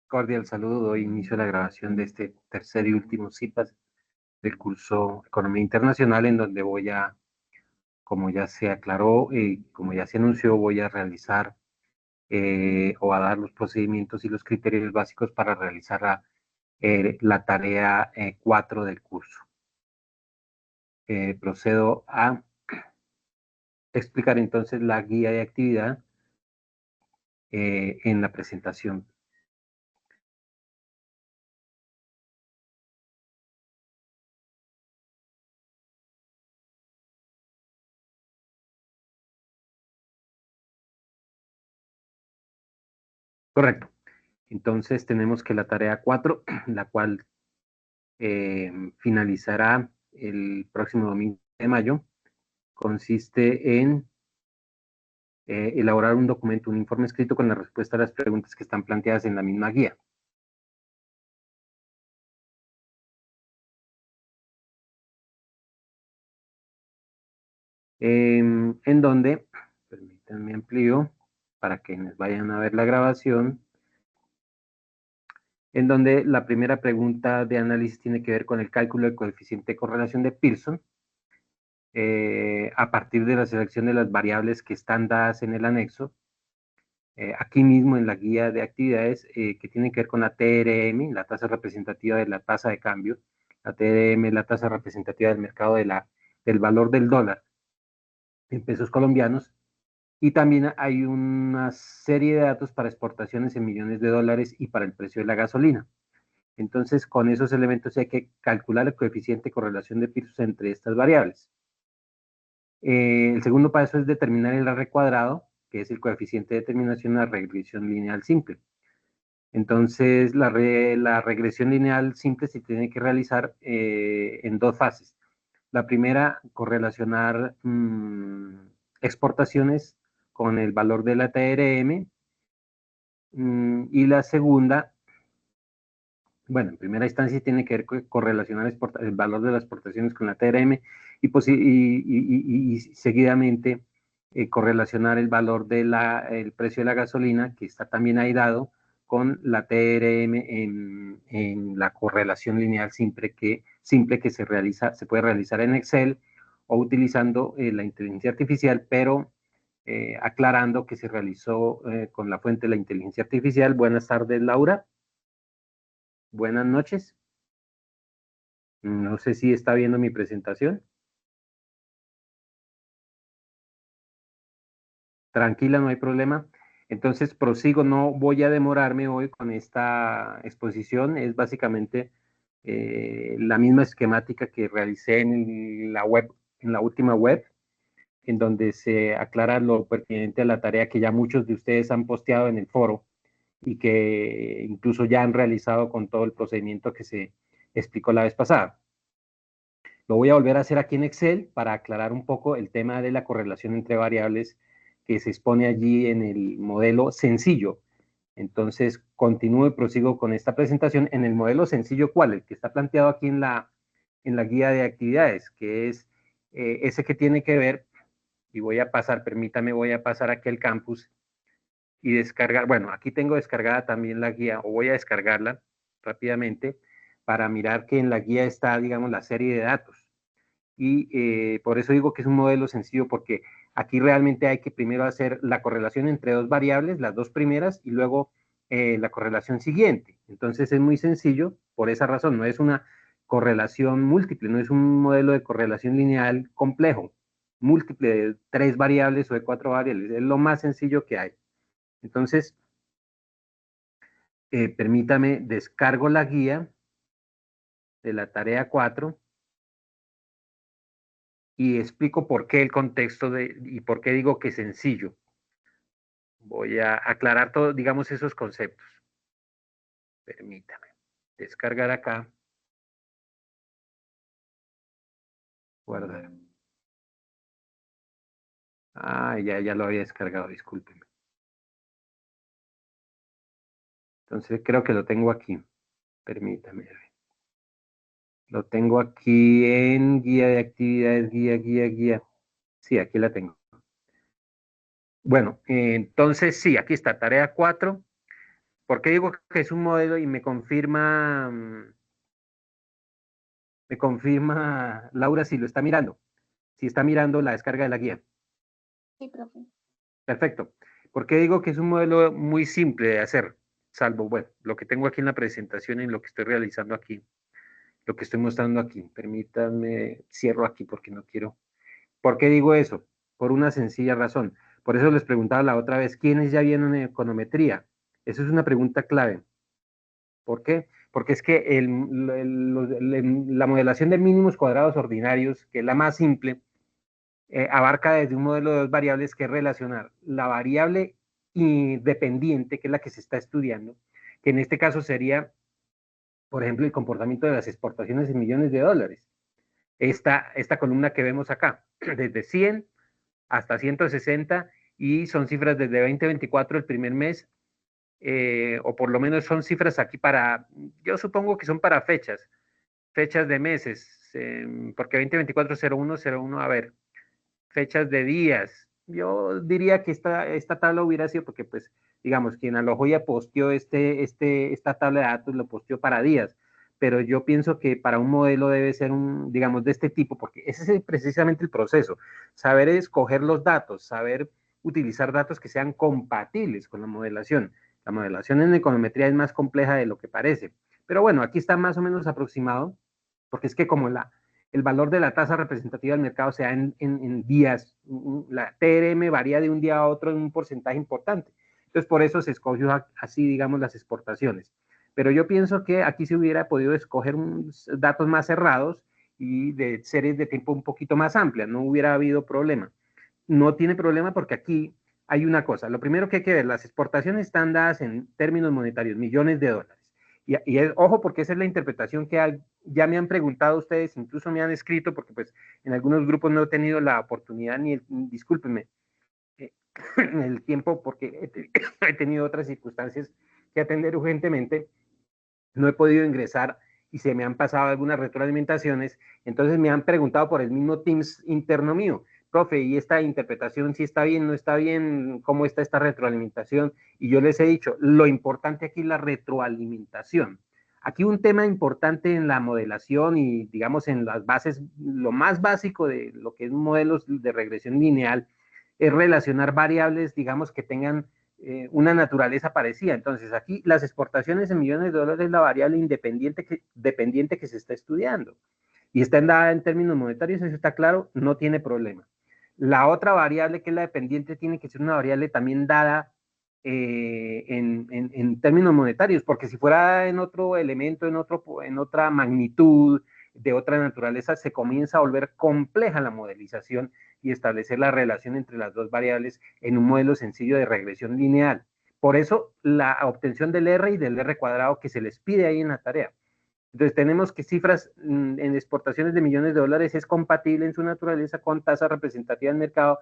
Cordial saludo, doy inicio a la grabación de este tercer y último CIPAS del curso Economía Internacional, en donde voy a, como ya se aclaró, como ya se anunció, voy a realizar o a dar los procedimientos y los criterios básicos para realizar la tarea 4 del curso. Procedo a explicar entonces la guía de actividad en la presentación. Correcto. Entonces tenemos que la tarea 4, la cual finalizará el próximo domingo de mayo, consiste en elaborar un documento, un informe escrito con la respuesta a las preguntas que están planteadas en la misma guía. En donde, permítanme amplío para quienes vayan a ver la grabación, en donde la primera pregunta de análisis tiene que ver con el cálculo del coeficiente de correlación de Pearson, a partir de la selección de las variables que están dadas en el anexo. Aquí mismo en la guía de actividades que tienen que ver con la TRM, la tasa representativa de la tasa de cambio, la TRM, la tasa representativa del mercado del valor del dólar en pesos colombianos, y también hay una serie de datos para exportaciones en millones de dólares y para el precio de la gasolina. Entonces, con esos elementos hay que calcular el coeficiente de correlación de Pearson entre estas variables. El segundo paso es determinar el R cuadrado, que es el coeficiente de determinación de la regresión lineal simple. Entonces, la regresión lineal simple se tiene que realizar en dos fases. La primera, correlacionar exportaciones con el valor de la TRM. Y la segunda, bueno, en primera instancia tiene que ver con correlacionar el valor de las exportaciones con la TRM y seguidamente correlacionar el valor del precio de la gasolina, que está también ahí dado, con la TRM en la correlación lineal simple que se puede realizar en Excel o utilizando la inteligencia artificial, pero aclarando que se realizó con la fuente de la inteligencia artificial. Buenas tardes, Laura. Buenas noches. No sé si está viendo mi presentación. Tranquila, no hay problema. Entonces prosigo, no voy a demorarme hoy con esta exposición. Es básicamente la misma esquemática que realicé en la web, en la última web, en donde se aclara lo pertinente a la tarea que ya muchos de ustedes han posteado en el foro y que incluso ya han realizado con todo el procedimiento que se explicó la vez pasada. Lo voy a volver a hacer aquí en Excel para aclarar un poco el tema de la correlación entre variables que se expone allí en el modelo sencillo. Entonces, continúo y prosigo con esta presentación en el modelo sencillo, ¿cuál? El que está planteado aquí en la guía de actividades, que es ese que tiene que ver, y voy a pasar, permítame, voy a pasar aquí al campus y descargar, bueno, aquí tengo descargada también la guía, o voy a descargarla rápidamente para mirar que en la guía está, digamos, la serie de datos. Y por eso digo que es un modelo sencillo, porque aquí realmente hay que primero hacer la correlación entre dos variables, las dos primeras, y luego la correlación siguiente. Entonces es muy sencillo, por esa razón, no es una correlación múltiple, no es un modelo de correlación lineal complejo, múltiple de 3 variables o de 4 variables, es lo más sencillo que hay. Entonces, permítame, descargo la guía de la tarea 4 y explico por qué el contexto y por qué digo que es sencillo. Voy a aclarar todo, digamos, esos conceptos. Permítame. Descargar acá. Guardar. Ah, ya lo había descargado, discúlpenme. Entonces creo que lo tengo aquí. Permítame. Lo tengo aquí en guía de actividades, guía. Sí, aquí la tengo. Bueno, entonces sí, aquí está, tarea 4. ¿Por qué digo que es un modelo y me confirma Laura si lo está mirando? Si está mirando la descarga de la guía. Sí, profe. Perfecto. ¿Por qué digo que es un modelo muy simple de hacer? Salvo, bueno, lo que tengo aquí en la presentación y lo que estoy realizando aquí, lo que estoy mostrando aquí. Permítanme, cierro aquí porque no quiero. ¿Por qué digo eso? Por una sencilla razón. Por eso les preguntaba la otra vez, ¿quiénes ya vieron econometría? Eso es una pregunta clave. ¿Por qué? Porque es que la modelación de mínimos cuadrados ordinarios, que es la más simple, abarca desde un modelo de dos variables que es relacionar la variable independiente, que es la que se está estudiando, que en este caso sería, por ejemplo, el comportamiento de las exportaciones en millones de dólares. Esta columna que vemos acá, desde 100 hasta 160, y son cifras desde 2024, el primer mes, o por lo menos son cifras aquí para, yo supongo que son para fechas de meses, porque 2024, 01, 01, a ver, fechas de días. Yo diría que esta tabla hubiera sido porque, pues, digamos, quien Alojoya posteó esta tabla de datos lo posteó para días, pero yo pienso que para un modelo debe ser digamos, de este tipo, porque ese es precisamente el proceso, saber escoger los datos, saber utilizar datos que sean compatibles con la modelación. La modelación en econometría es más compleja de lo que parece, pero bueno, aquí está más o menos aproximado, porque es que como el valor de la tasa representativa del mercado se da en días. La TRM varía de un día a otro en un porcentaje importante. Entonces, por eso se escogió así, digamos, las exportaciones. Pero yo pienso que aquí se hubiera podido escoger datos más cerrados y de series de tiempo un poquito más amplias, no hubiera habido problema. No tiene problema porque aquí hay una cosa. Lo primero que hay que ver, las exportaciones están dadas en términos monetarios, millones de dólares. Ojo, porque esa es la interpretación que ya me han preguntado ustedes, incluso me han escrito, porque pues en algunos grupos no he tenido la oportunidad, discúlpenme, eh, el tiempo, porque he tenido otras circunstancias que atender urgentemente, no he podido ingresar y se me han pasado algunas retroalimentaciones, entonces me han preguntado por el mismo Teams interno mío, profe, ¿y esta interpretación si está bien, no está bien? ¿Cómo está esta retroalimentación? Y yo les he dicho, lo importante aquí es la retroalimentación. Aquí un tema importante en la modelación y digamos en las bases, lo más básico de lo que es modelos de regresión lineal, es relacionar variables, digamos, que tengan una naturaleza parecida. Entonces, aquí las exportaciones en millones de dólares es la variable dependiente que se está estudiando. Y está dada en términos monetarios, eso está claro, no tiene problema. La otra variable, que es la dependiente, tiene que ser una variable también dada en términos monetarios, porque si fuera en otro elemento, en otra magnitud, de otra naturaleza, se comienza a volver compleja la modelización y establecer la relación entre las dos variables en un modelo sencillo de regresión lineal. Por eso la obtención del R y del R cuadrado que se les pide ahí en la tarea. Entonces tenemos que cifras en exportaciones de millones de dólares es compatible en su naturaleza con tasa representativa del mercado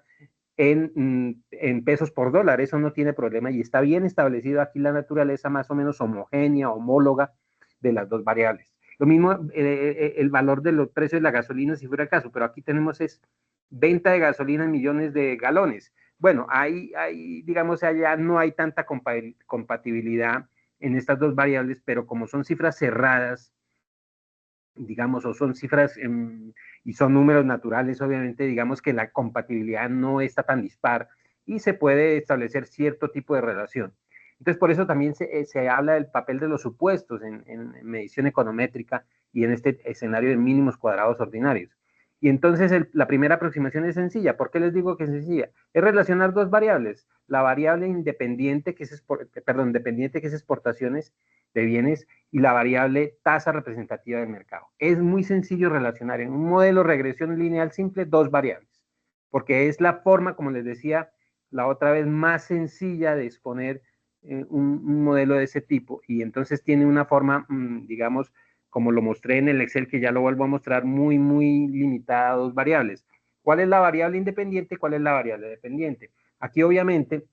en pesos por dólar, eso no tiene problema y está bien establecido aquí la naturaleza más o menos homogénea, homóloga de las dos variables. Lo mismo el valor de los precios de la gasolina si fuera el caso, pero aquí tenemos es venta de gasolina en millones de galones. Bueno, digamos, allá no hay tanta compatibilidad en estas dos variables, pero como son cifras cerradas, digamos, o son cifras y son números naturales, obviamente, digamos que la compatibilidad no está tan dispar y se puede establecer cierto tipo de relación. Entonces, por eso también se habla del papel de los supuestos en medición econométrica y en este escenario de mínimos cuadrados ordinarios. Y entonces la primera aproximación es sencilla. ¿Por qué les digo que es sencilla? Es relacionar dos variables. La variable independiente, dependiente, que es exportaciones de bienes, y la variable tasa representativa del mercado. Es muy sencillo relacionar en un modelo regresión lineal simple dos variables, porque es la forma, como les decía la otra vez, más sencilla de exponer un modelo de ese tipo, y entonces tiene una forma, digamos, como lo mostré en el Excel, que ya lo vuelvo a mostrar, muy, muy limitada a dos variables. ¿Cuál es la variable independiente? ¿Cuál es la variable dependiente? Aquí, obviamente,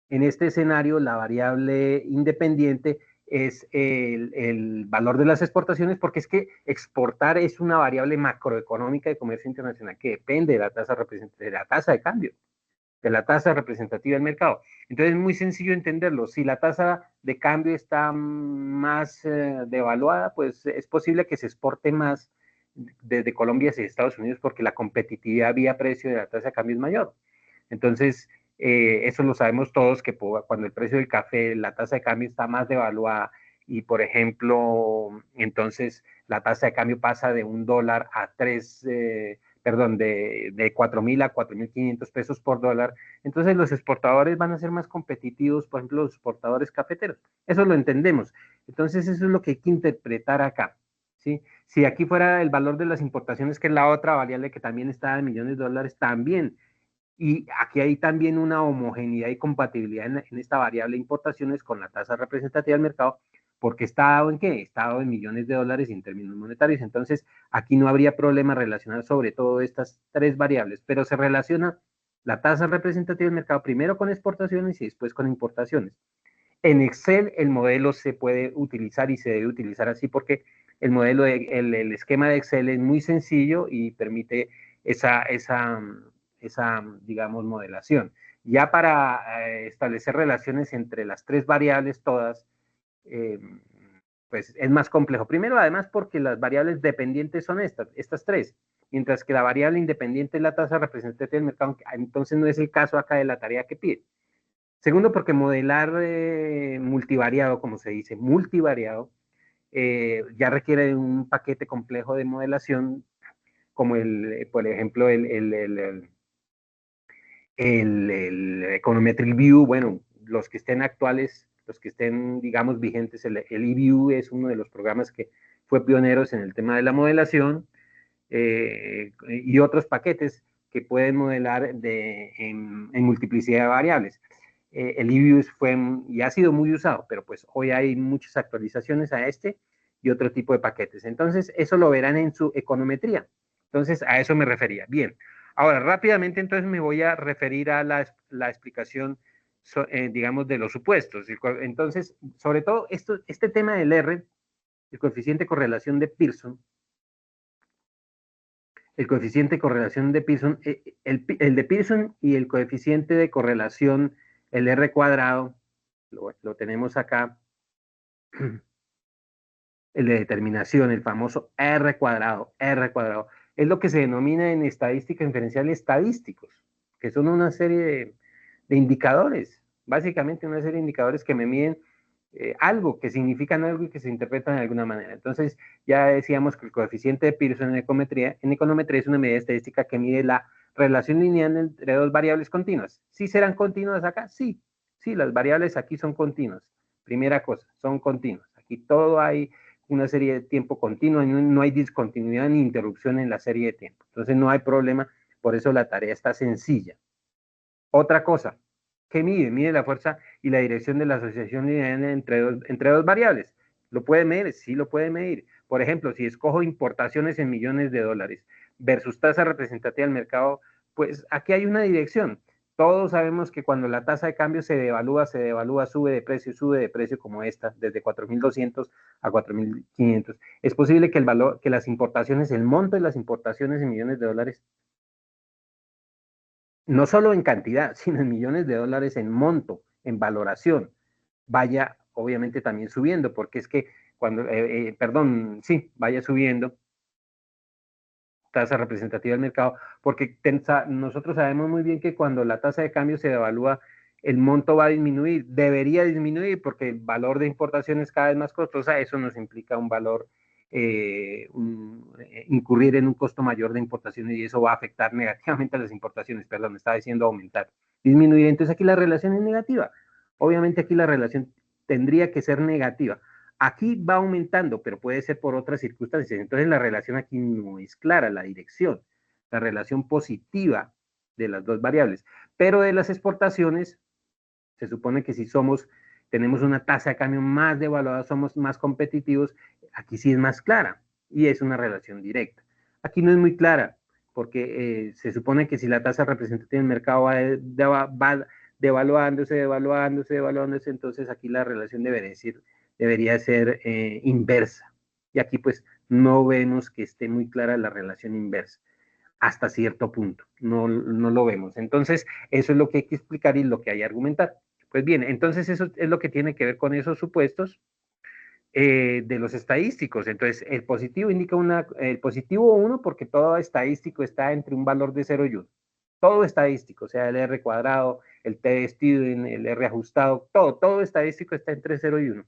en este escenario, la variable independiente es el valor de las exportaciones, porque es que exportar es una variable macroeconómica de comercio internacional que depende de la tasa de cambio. de la tasa representativa del mercado. Entonces es muy sencillo entenderlo. Si la tasa de cambio está más devaluada, pues es posible que se exporte más desde Colombia hacia Estados Unidos porque la competitividad vía precio de la tasa de cambio es mayor. Entonces, eso lo sabemos todos, que cuando el precio del café, la tasa de cambio está más devaluada y, por ejemplo, entonces la tasa de cambio pasa de $1 a 3, perdón, de 4.000 a 4.500 pesos por dólar, entonces los exportadores van a ser más competitivos, por ejemplo, los exportadores cafeteros. Eso lo entendemos. Entonces, eso es lo que hay que interpretar acá. ¿Sí? Si aquí fuera el valor de las importaciones, que es la otra variable que también está en millones de dólares, también. Y aquí hay también una homogeneidad y compatibilidad en esta variable de importaciones con la tasa representativa del mercado, porque está dado en qué? Está dado en millones de dólares en términos monetarios. Entonces, aquí no habría problema relacionar sobre todo estas tres variables, pero se relaciona la tasa representativa del mercado primero con exportaciones y después con importaciones. En Excel el modelo se puede utilizar y se debe utilizar así porque el modelo, el esquema de Excel es muy sencillo y permite esa digamos, modelación. Ya para establecer relaciones entre las tres variables todas, eh, pues es más complejo. Primero, además, porque las variables dependientes son estas tres, mientras que la variable independiente es la tasa representativa del mercado, entonces no es el caso acá de la tarea que pide. Segundo, porque modelar multivariado, como se dice, multivariado, ya requiere un paquete complejo de modelación, como por ejemplo, el Econometric View. Bueno, los que estén actuales, los que estén, digamos, vigentes, el eView es uno de los programas que fue pioneros en el tema de la modelación, y otros paquetes que pueden modelar en multiplicidad de variables. El eView fue y ha sido muy usado, pero pues hoy hay muchas actualizaciones a este y otro tipo de paquetes. Entonces, eso lo verán en su econometría. Entonces, a eso me refería. Bien, ahora rápidamente entonces me voy a referir a la explicación, digamos, de los supuestos. Entonces, sobre todo, este tema del R, el coeficiente de correlación de Pearson, el coeficiente de correlación de Pearson, el de Pearson y el coeficiente de correlación, el R cuadrado, lo tenemos acá, el de determinación, el famoso R cuadrado, es lo que se denomina en estadística inferencial estadísticos, que son una serie de indicadores, básicamente una serie de indicadores que me miden algo, que significan algo y que se interpretan de alguna manera. Entonces, ya decíamos que el coeficiente de Pearson en econometría es una medida estadística que mide la relación lineal entre dos variables continuas. ¿Sí serán continuas acá? Sí, sí, las variables aquí son continuas. Primera cosa, son continuas. Aquí todo hay una serie de tiempo continuo, no hay discontinuidad ni interrupción en la serie de tiempo. Entonces no hay problema, por eso la tarea está sencilla. Otra cosa, ¿qué mide? Mide la fuerza y la dirección de la asociación lineal entre dos variables. ¿Lo puede medir? Sí, lo puede medir. Por ejemplo, si escojo importaciones en millones de dólares versus tasa representativa del mercado, pues aquí hay una dirección. Todos sabemos que cuando la tasa de cambio se devalúa, sube de precio como esta, desde 4.200 a 4.500. Es posible que el valor, que las importaciones, el monto de las importaciones en millones de dólares, no solo en cantidad, sino en millones de dólares en monto, en valoración, vaya obviamente también subiendo, porque es que perdón, sí, vaya subiendo tasa representativa del mercado, porque nosotros sabemos muy bien que cuando la tasa de cambio se devalúa, el monto va a disminuir, debería disminuir porque el valor de importación es cada vez más costosa, eso nos implica un valor, incurrir en un costo mayor de importaciones y eso va a afectar negativamente a las importaciones, perdón, estaba diciendo aumentar, disminuir, entonces aquí la relación es negativa, obviamente aquí la relación tendría que ser negativa. Aquí va aumentando, pero puede ser por otras circunstancias. Entonces la relación aquí no es clara, la dirección, la relación positiva de las dos variables. Pero de las exportaciones, se supone que si tenemos una tasa de cambio más devaluada, somos más competitivos, aquí sí es más clara y es una relación directa. Aquí no es muy clara, porque se supone que si la tasa representativa del mercado va devaluándose, entonces aquí la relación debería ser inversa. Y aquí pues no vemos que esté muy clara la relación inversa. hasta cierto punto, no lo vemos. Entonces, eso es lo que hay que explicar y lo que hay que argumentar. Pues bien, entonces eso es lo que tiene que ver con esos supuestos de los estadísticos. Entonces, el positivo indica el positivo 1 porque todo estadístico está entre un valor de 0 y 1. Todo estadístico, o sea, el R cuadrado, el T de Stevens, el R ajustado, todo estadístico está entre 0 y 1.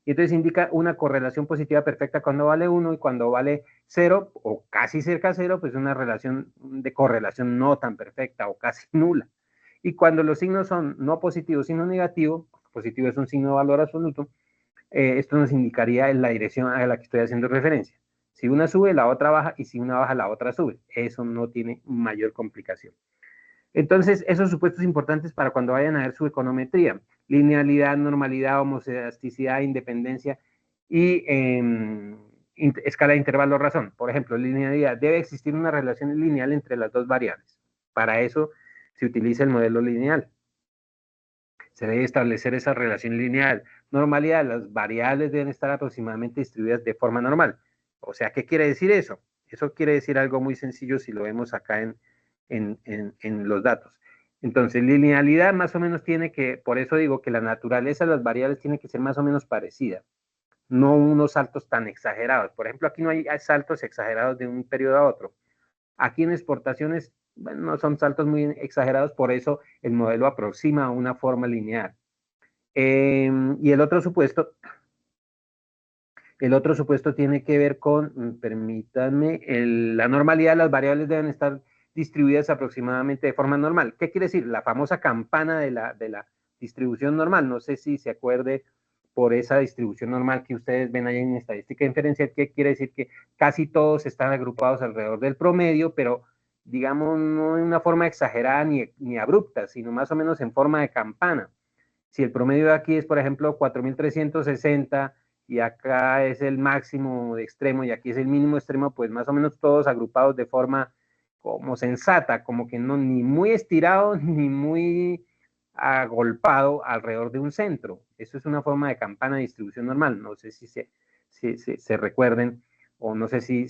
Y entonces indica una correlación positiva perfecta cuando vale 1 y cuando vale 0 o casi cerca a 0, pues una relación de correlación no tan perfecta o casi nula. Y cuando los signos son no positivos, sino negativo, positivo es un signo de valor absoluto, esto nos indicaría en la dirección a la que estoy haciendo referencia. Si una sube, la otra baja, y si una baja, la otra sube. Eso no tiene mayor complicación. Entonces, esos supuestos importantes para cuando vayan a ver su econometría: linealidad, normalidad, homocedasticidad, independencia y escala de intervalo razón. Por ejemplo, linealidad: debe existir una relación lineal entre las dos variables. Para eso se utiliza el modelo lineal. Se debe establecer esa relación lineal. Normalidad: las variables deben estar aproximadamente distribuidas de forma normal. O sea, ¿qué quiere decir eso? Eso quiere decir algo muy sencillo si lo vemos acá en los datos. Entonces, linealidad más o menos tiene que, por eso digo que la naturaleza de las variables tiene que ser más o menos parecida, no unos saltos tan exagerados. Por ejemplo, aquí no hay saltos exagerados de un periodo a otro. Aquí en exportaciones, bueno, no son saltos muy exagerados, por eso el modelo aproxima a una forma lineal. Y el otro supuesto tiene que ver con, permítanme, la normalidad. Las variables deben estar distribuidas aproximadamente de forma normal. ¿Qué quiere decir? La famosa campana de la distribución normal. No sé si se acuerde por esa distribución normal que ustedes ven ahí en estadística inferencial, que quiere decir que casi todos están agrupados alrededor del promedio, pero digamos no en una forma exagerada ni abrupta, sino más o menos en forma de campana. Si el promedio de aquí es, por ejemplo, 4.360 y acá es el máximo de extremo y aquí es el mínimo extremo, pues más o menos todos agrupados de forma como sensata, como que no ni muy estirado ni muy agolpado alrededor de un centro. Eso es una forma de campana de distribución normal. No sé si se recuerden, o no sé si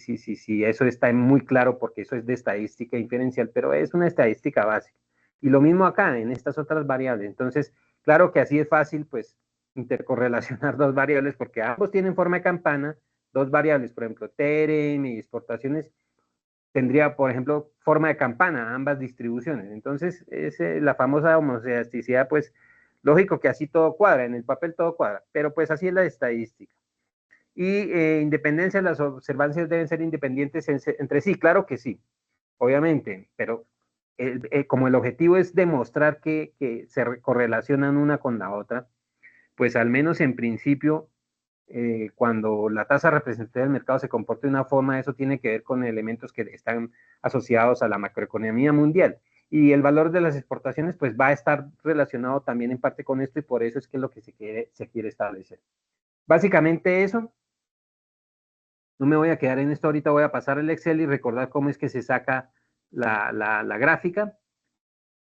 eso está muy claro porque eso es de estadística inferencial, pero es una estadística básica. Y lo mismo acá en estas otras variables. Entonces, claro que así es fácil, pues, intercorrelacionar dos variables porque ambos tienen forma de campana. Dos variables, por ejemplo, TRM y exportaciones, tendría, por ejemplo, forma de campana, ambas distribuciones. Entonces, la famosa homocedasticidad, pues, lógico que así todo cuadra, en el papel todo cuadra, pero pues así es la estadística. Y independencia, las observancias deben ser independientes entre sí, claro que sí, obviamente, pero como el objetivo es demostrar que se correlacionan una con la otra, pues al menos en principio, cuando la tasa representativa del mercado se comporta de una forma, eso tiene que ver con elementos que están asociados a la macroeconomía mundial. Y el valor de las exportaciones, pues va a estar relacionado también en parte con esto y por eso es que es lo que se quiere establecer. Básicamente eso. No me voy a quedar en esto ahorita, voy a pasar el Excel y recordar cómo es que se saca la gráfica.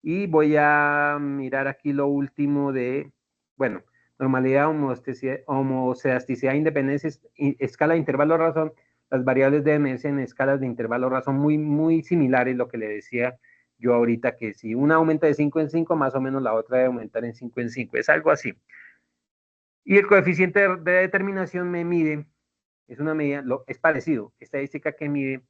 Y voy a mirar aquí lo último bueno, normalidad, homocedasticidad, independencia, escala de intervalo razón. Las variables deben verse en escalas de intervalo razón muy, muy similares, lo que le decía yo ahorita, que si una aumenta de 5 en 5, más o menos la otra debe aumentar en 5 en 5, es algo así. Y el coeficiente de determinación me mide, es una medida, es parecido, estadística que mide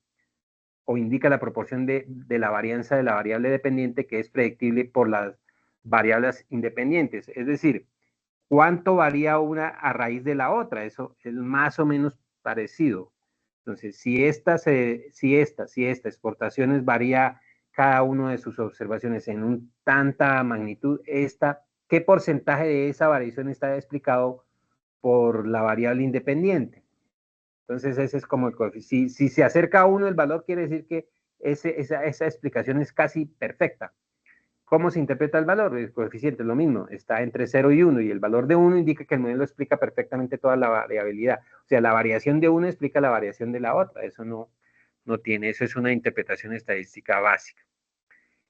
o indica la proporción de la varianza de la variable dependiente que es predictible por las variables independientes. Es decir, cuánto varía una a raíz de la otra. Eso es más o menos parecido. Entonces, si esta exportaciones varía cada una de sus observaciones en tanta magnitud, ¿qué porcentaje de esa variación está explicado por la variable independiente? Entonces, ese es como el coeficiente. Si se acerca a 1 el valor, quiere decir que esa explicación es casi perfecta. ¿Cómo se interpreta el valor? El coeficiente es lo mismo, está entre 0 y 1 y el valor de 1 indica que el modelo explica perfectamente toda la variabilidad. O sea, la variación de una explica la variación de la otra. Eso no tiene, eso es una interpretación estadística básica.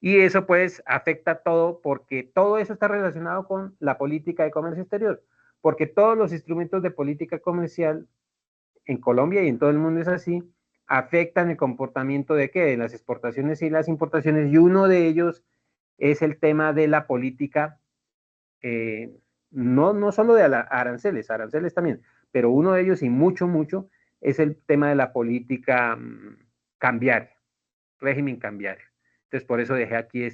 Y eso pues afecta todo porque todo eso está relacionado con la política de comercio exterior, porque todos los instrumentos de política comercial en Colombia y en todo el mundo es así, afectan el comportamiento de qué, de las exportaciones y las importaciones, y uno de ellos es el tema de la política, no solo de aranceles, aranceles también, pero uno de ellos y mucho es el tema de la política cambiaria, régimen cambiario. Entonces, por eso dejé aquí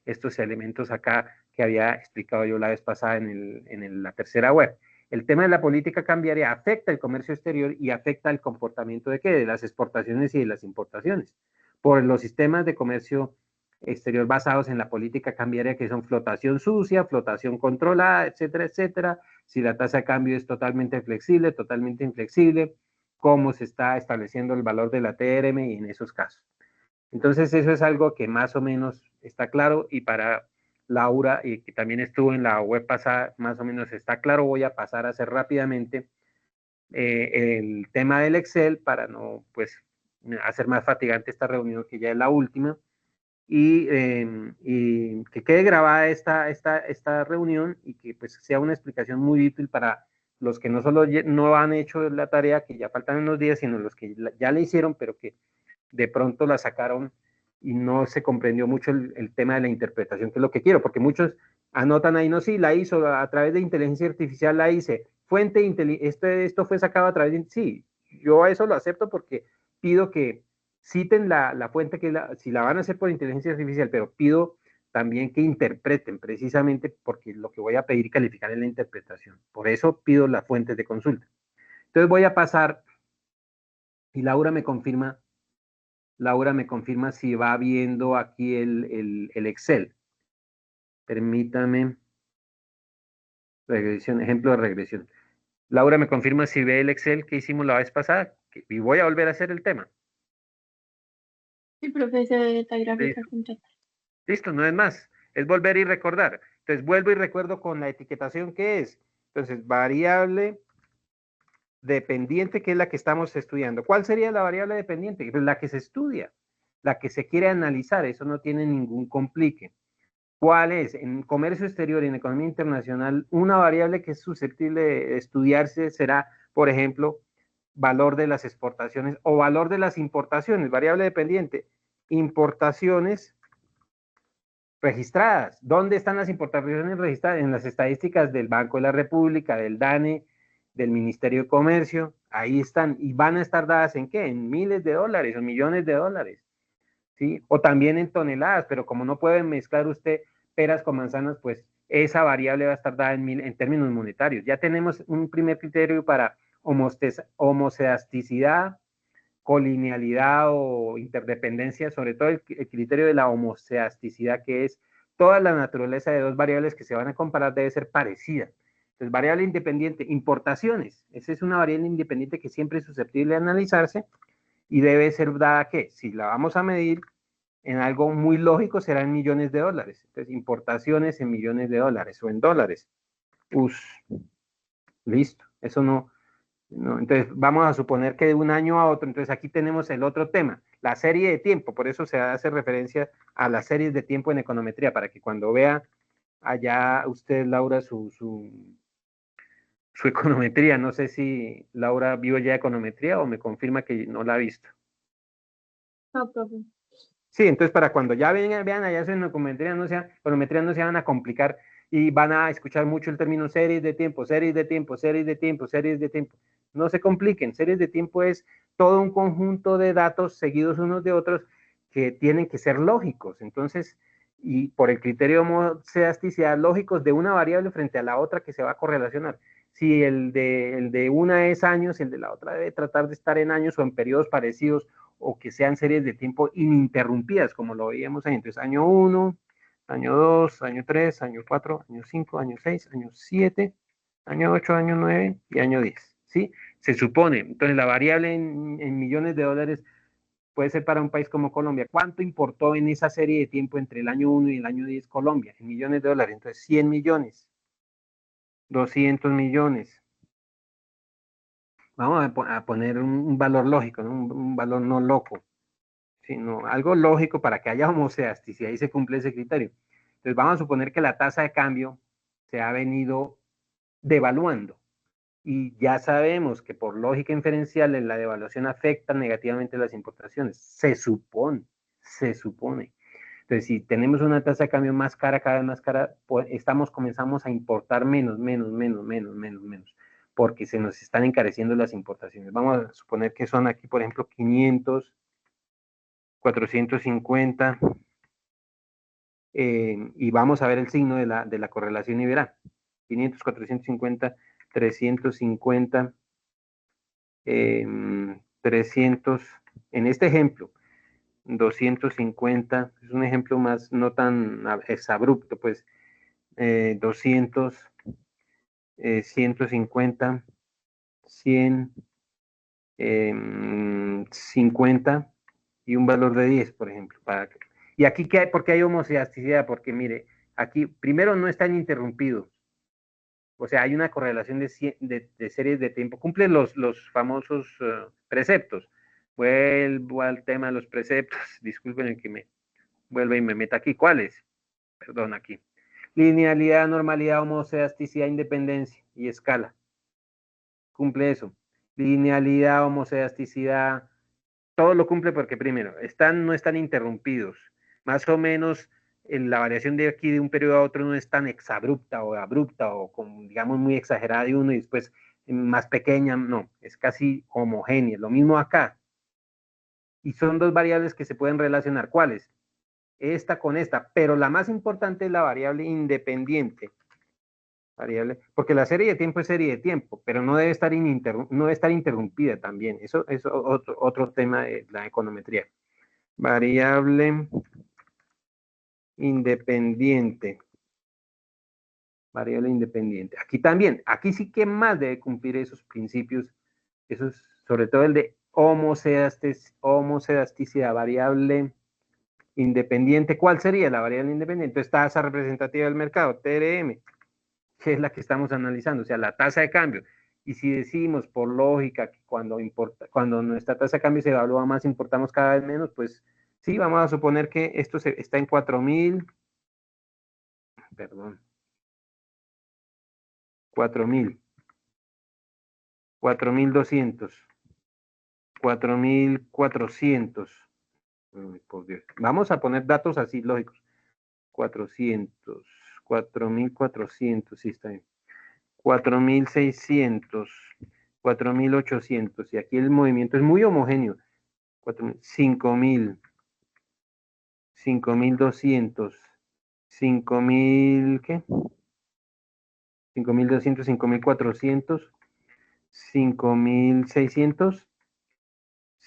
estos elementos acá que había explicado yo la vez pasada en la tercera web. El tema de la política cambiaria afecta el comercio exterior y afecta el comportamiento de qué, de las exportaciones y de las importaciones. Por los sistemas de comercio exterior basados en la política cambiaria, que son flotación sucia, flotación controlada, etcétera, etcétera. Si la tasa de cambio es totalmente flexible, totalmente inflexible, cómo se está estableciendo el valor de la TRM y en esos casos. Entonces eso es algo que más o menos está claro, y para Laura, y que también estuvo en la web pasada, más o menos está claro. Voy a pasar a hacer rápidamente el tema del Excel para no pues hacer más fatigante esta reunión, que ya es la última, y que quede grabada esta reunión, y que pues sea una explicación muy útil para los que no solo no han hecho la tarea, que ya faltan unos días, sino los que ya la hicieron, pero que de pronto la sacaron y no se comprendió mucho el tema de la interpretación, que es lo que quiero, porque muchos anotan ahí, no, sí, la hizo a través de inteligencia artificial, la hice, fuente, esto fue sacado a través de, sí, yo a eso lo acepto, porque pido que citen la fuente, si la van a hacer por inteligencia artificial, pero pido también que interpreten, precisamente porque lo que voy a pedir y calificar es la interpretación. Por eso pido las fuentes de consulta. Entonces voy a pasar, y Laura me confirma si va viendo aquí el Excel. Permítame. Regresión, ejemplo de regresión. Laura me confirma si ve el Excel que hicimos la vez pasada, y voy a volver a hacer el tema. Sí, profesor, esta gráfica Listo, completa. listo, no es más. Es volver y recordar. Entonces vuelvo y recuerdo con la etiquetación que es. Entonces, variable dependiente, que es la que estamos estudiando. ¿Cuál sería la variable dependiente? Pues la que se estudia, la que se quiere analizar. Eso no tiene ningún complique. ¿Cuál es? En comercio exterior y en economía internacional, una variable que es susceptible de estudiarse será, por ejemplo, valor de las exportaciones o valor de las importaciones, variable dependiente. Importaciones registradas. ¿Dónde están las importaciones registradas? En las estadísticas del Banco de la República, del DANE, del Ministerio de Comercio. Ahí están. ¿Y van a estar dadas en qué? En miles de dólares o millones de dólares. ¿Sí? O también en toneladas, pero como no puede mezclar usted peras con manzanas, pues esa variable va a estar dada en términos monetarios. Ya tenemos un primer criterio para homocedasticidad, colinealidad o interdependencia, sobre todo el criterio de la homocedasticidad, que es toda la naturaleza de dos variables que se van a comparar debe ser parecida. Entonces, variable independiente, importaciones, esa es una variable independiente que siempre es susceptible de analizarse, y debe ser dada que, si la vamos a medir en algo muy lógico, será en millones de dólares. Entonces, importaciones en millones de dólares o en dólares. Listo. Eso no. Entonces, vamos a suponer que de un año a otro. Entonces, aquí tenemos el otro tema, la serie de tiempo. Por eso se hace referencia a las series de tiempo en econometría, para que cuando vea allá usted, Laura, su econometría. No sé si Laura vio ya econometría o me confirma que no la ha visto. No, profe. Sí, entonces para cuando ya vean allá su econometría no se van a complicar, y van a escuchar mucho el término series de tiempo, series de tiempo, series de tiempo, series de tiempo. No se compliquen, series de tiempo es todo un conjunto de datos seguidos unos de otros que tienen que ser lógicos. Entonces, y por el criterio de homocedasticidad, lógicos de una variable frente a la otra que se va a correlacionar. Si el de una es años, el de la otra debe tratar de estar en años o en periodos parecidos, o que sean series de tiempo ininterrumpidas, como lo veíamos ahí. Entonces, año 1, año 2, año 3, año 4, año 5, año 6, año 7, año 8, año 9 y año 10. ¿Sí? Se supone. Entonces, la variable en millones de dólares puede ser para un país como Colombia. ¿Cuánto importó en esa serie de tiempo entre el año 1 y el año 10 Colombia? En millones de dólares. Entonces, 100 millones, 200 millones. Vamos a poner un valor lógico, ¿no? Un valor no loco, sino algo lógico para que haya homocedasticidad y se cumple ese criterio. Entonces vamos a suponer que la tasa de cambio se ha venido devaluando, Y ya sabemos que por lógica inferencial la devaluación afecta negativamente las importaciones. Se supone, se supone. Entonces, si tenemos una tasa de cambio más cara, cada vez más cara, pues comenzamos a importar menos, porque se nos están encareciendo las importaciones. Vamos a suponer que son aquí, por ejemplo, 500, 450, y vamos a ver el signo de la correlación y verá. 500, 450, 350, 300, en este ejemplo, 250, es un ejemplo más no tan exabrupto, pues 200, 150, 100, 50 y un valor de 10, por ejemplo. Y aquí, ¿por qué hay homoelasticidad? Porque mire, aquí primero no están interrumpidos. O sea, hay una correlación de series de tiempo. Cumple los famosos preceptos. Vuelvo al tema de los preceptos. Disculpen el que me vuelva y me meta aquí. ¿Cuáles? Perdón, aquí. Linealidad, normalidad, homoelasticidad, independencia y escala. Cumple eso. Linealidad, homoelasticidad, todo lo cumple porque primero, no están interrumpidos. Más o menos la variación de aquí de un periodo a otro no es tan exabrupta o abrupta o como, digamos, muy exagerada de uno y después más pequeña, no, es casi homogénea. Lo mismo acá. Y son dos variables que se pueden relacionar. ¿Cuáles? Esta con esta, pero la más importante es la variable independiente. Porque la serie de tiempo es serie de tiempo, pero no debe estar, no debe estar interrumpida también. Eso es otro tema de la econometría. Variable independiente. Variable independiente. Aquí también, aquí sí que más debe cumplir esos principios, esos, sobre todo el de homocedasticidad, variable independiente. ¿Cuál sería la variable independiente? Entonces, tasa representativa del mercado, TRM, que es la que estamos analizando, o sea, la tasa de cambio. Y si decimos por lógica que cuando nuestra tasa de cambio se evalúa más, importamos cada vez menos, pues sí, vamos a suponer que esto está en 4.000, perdón, 4.000, 4.200, 4.400. Por Dios. Vamos a poner datos así lógicos. 400, 4.400, sí está bien. 4.600, 4.800. Y aquí el movimiento es muy homogéneo. 5.000, 5.200, 5.000, ¿qué? 5.200, 5.400, 5.600,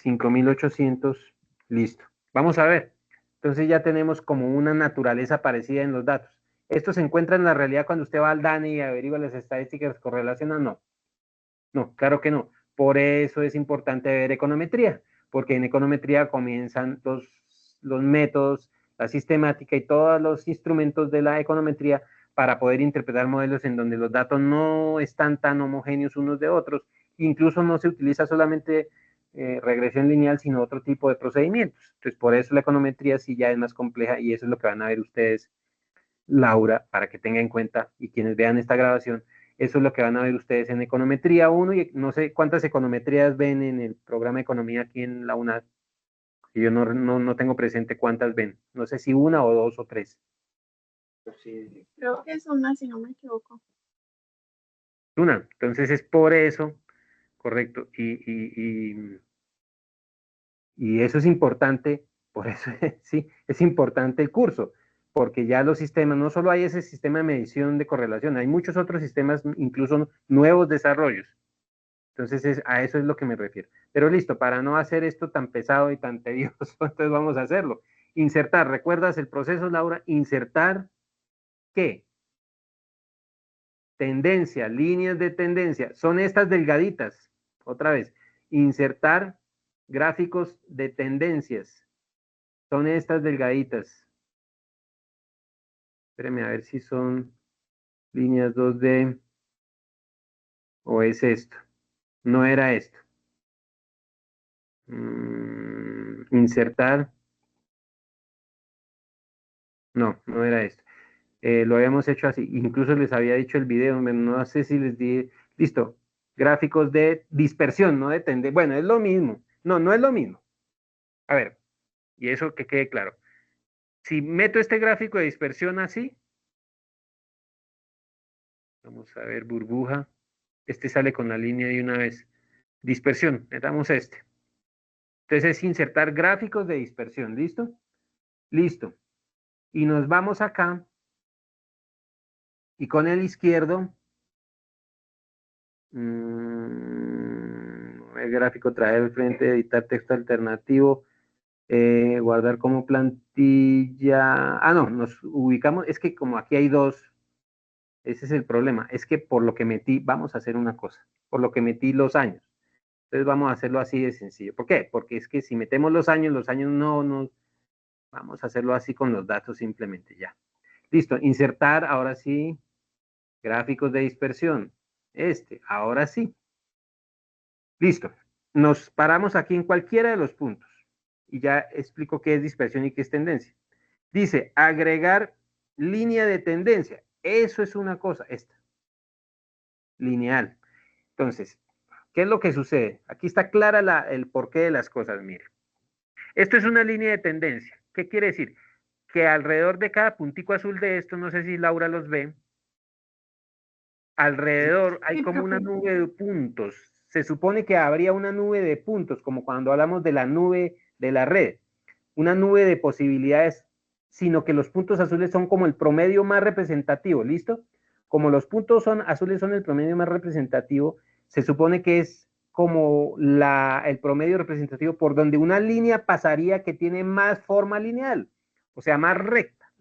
5.800, listo. Vamos a ver. Entonces ya tenemos como una naturaleza parecida en los datos. ¿Esto se encuentra en la realidad cuando usted va al DANE y averigua las estadísticas correlacionan? No, no, claro que no. Por eso es importante ver econometría, porque en econometría comienzan los métodos, la sistemática y todos los instrumentos de la econometría para poder interpretar modelos en donde los datos no están tan homogéneos unos de otros. Incluso no se utiliza solamente regresión lineal, sino otro tipo de procedimientos. Entonces, por eso la econometría sí ya es más compleja y eso es lo que van a ver ustedes, Laura, para que tenga en cuenta y quienes vean esta grabación, eso es lo que van a ver ustedes en econometría 1 y no sé cuántas econometrías ven en el programa de economía aquí en la UNAD, que yo no tengo presente cuántas ven, no sé si una o dos o tres. Creo que es una, si no me equivoco. Una, entonces es por eso, correcto, y eso es importante, por eso sí, es importante el curso, porque ya los sistemas, no solo hay ese sistema de medición de correlación, hay muchos otros sistemas, incluso nuevos desarrollos. Entonces, a eso es lo que me refiero. Pero listo, para no hacer esto tan pesado y tan tedioso, entonces vamos a hacerlo. Insertar, ¿recuerdas el proceso, Laura? Insertar, ¿qué? Tendencia, líneas de tendencia. Son estas delgaditas. Otra vez, insertar gráficos de tendencias. Son estas delgaditas. Espérame a ver si son líneas 2D o es esto. No era esto. Insertar. No, no era esto. Lo habíamos hecho así. Incluso les había dicho el video, no sé si les di, listo, gráficos de dispersión, no de tendencia. Bueno, es lo mismo. No, no es lo mismo. A ver, y eso que quede claro. Si meto este gráfico de dispersión así, vamos a ver, burbuja. Este sale con la línea de una vez. Dispersión, metamos este. Entonces es insertar gráficos de dispersión, ¿listo? Listo. Y nos vamos acá y con el izquierdo, el gráfico traer al frente, editar texto alternativo, guardar como plantilla. Ah, no, nos ubicamos, es que como aquí hay dos, ese es el problema, es que por lo que metí, vamos a hacer una cosa, por lo que metí los años. Entonces vamos a hacerlo así de sencillo. ¿Por qué? Porque es que si metemos los años no, vamos a hacerlo así con los datos simplemente ya. Listo, insertar, ahora sí, gráficos de dispersión. Ahora sí. Listo. Nos paramos aquí en cualquiera de los puntos. Y ya explico qué es dispersión y qué es tendencia. Dice, agregar línea de tendencia. Eso es una cosa, esta. Lineal. Entonces, ¿qué es lo que sucede? Aquí está clara el porqué de las cosas, mire. Esto es una línea de tendencia. ¿Qué quiere decir? Que alrededor de cada puntico azul de esto, no sé si Laura los ve, alrededor hay Sí, como una profe. nube de puntos. Se supone que habría una nube de puntos, como cuando hablamos de la nube de la red, una nube de posibilidades, sino que los puntos azules son como el promedio más representativo, ¿listo? Como los puntos azules son el promedio más representativo, se supone que es como el promedio representativo por donde una línea pasaría que tiene más forma lineal, o sea, más recta.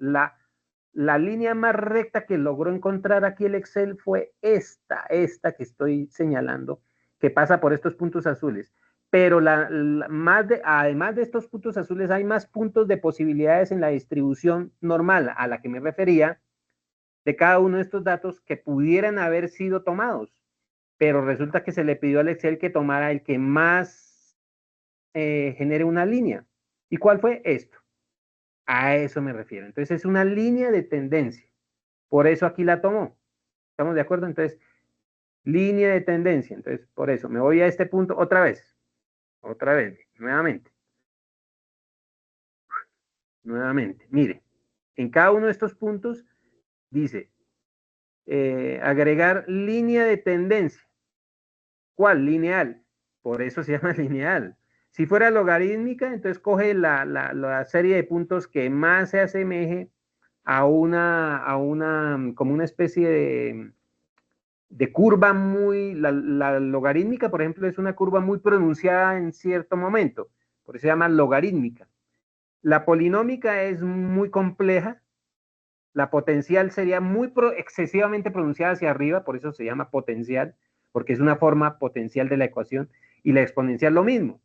La línea más recta que logró encontrar aquí el Excel fue esta que estoy señalando, que pasa por estos puntos azules. Pero además de estos puntos azules, hay más puntos de posibilidades en la distribución normal a la que me refería de cada uno de estos datos que pudieran haber sido tomados. Pero resulta que se le pidió al Excel que tomara el que más genere una línea. ¿Y cuál fue esto? A eso me refiero. Entonces es una línea de tendencia. Por eso aquí la tomo. ¿Estamos de acuerdo? Entonces, línea de tendencia. Entonces, por eso me voy a este punto otra vez, nuevamente. Mire, en cada uno de estos puntos dice agregar línea de tendencia. ¿Cuál? Lineal. Por eso se llama lineal. Si fuera logarítmica, entonces coge la serie de puntos que más se asemeje como una especie de curva la logarítmica, por ejemplo, es una curva muy pronunciada en cierto momento, por eso se llama logarítmica. La polinómica es muy compleja, la potencial sería excesivamente pronunciada hacia arriba, por eso se llama potencial, porque es una forma potencial de la ecuación, y la exponencial lo mismo,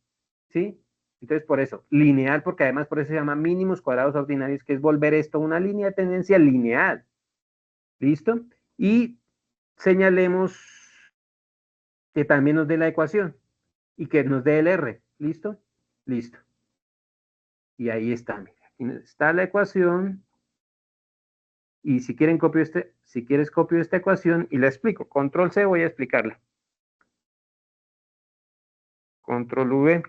¿sí? Entonces, por eso, lineal, porque además por eso se llama mínimos cuadrados ordinarios, que es volver esto una línea de tendencia lineal, ¿listo? Y señalemos que también nos dé la ecuación y que nos dé el R. ¿Listo? Listo. Y ahí está, mira. Aquí está la ecuación. Y si quieren si quieres copio esta ecuación y la explico. Control C, voy a explicarla. Control V.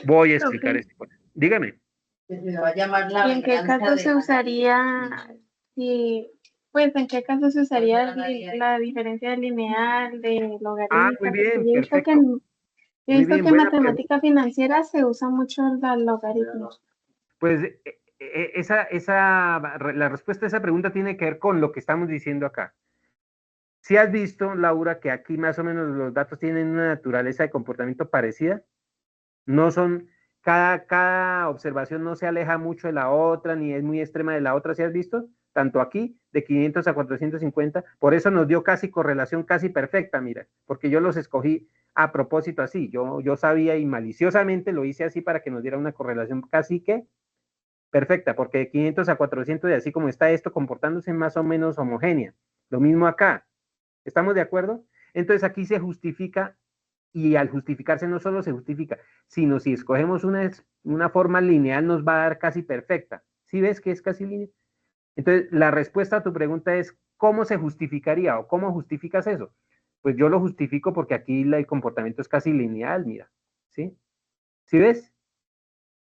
Voy a explicar Profe, esto. Dígame. se va a llamar ¿y en qué caso se usaría, si, pues, en qué caso se usaría la diferencia lineal, de Ah, muy logarítmica? Porque bien, yo he visto perfecto. Muy que bien, en buena pregunta. matemática financiera se usa mucho la logaritmo. Pues la respuesta a esa pregunta tiene que ver con lo que estamos diciendo acá. Si has visto, Laura, que aquí más o menos los datos tienen una naturaleza de comportamiento parecida, no son, cada observación no se aleja mucho de la otra, ni es muy extrema de la otra, ¿si has visto? Tanto aquí, de 500 a 450, por eso nos dio casi correlación casi perfecta, mira, porque yo los escogí a propósito así, yo sabía y maliciosamente lo hice así para que nos diera una correlación casi que perfecta, porque de 500 a 400 y así como está esto comportándose más o menos homogénea. Lo mismo acá. ¿Estamos de acuerdo? Entonces aquí se justifica y al justificarse no solo se justifica, sino si escogemos una forma lineal nos va a dar casi perfecta. ¿Sí ves que es casi lineal? Entonces la respuesta a tu pregunta es ¿cómo se justificaría o cómo justificas eso? Pues yo lo justifico porque aquí el comportamiento es casi lineal, mira, ¿sí? ¿Sí ves?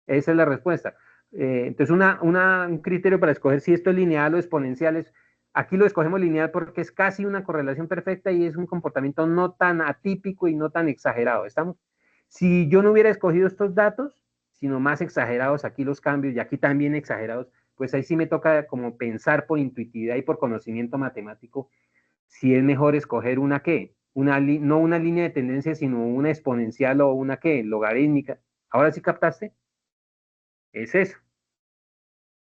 Esa es la respuesta. Entonces, un criterio para escoger si esto es lineal o exponencial es, aquí lo escogemos lineal porque es casi una correlación perfecta y es un comportamiento no tan atípico y no tan exagerado. ¿Estamos? Si yo no hubiera escogido estos datos, sino más exagerados, aquí los cambios y aquí también exagerados, pues ahí sí me toca como pensar por intuitividad y por conocimiento matemático si es mejor escoger una qué, no una línea de tendencia, sino una exponencial o una qué, logarítmica. ¿Ahora sí captaste? Es eso.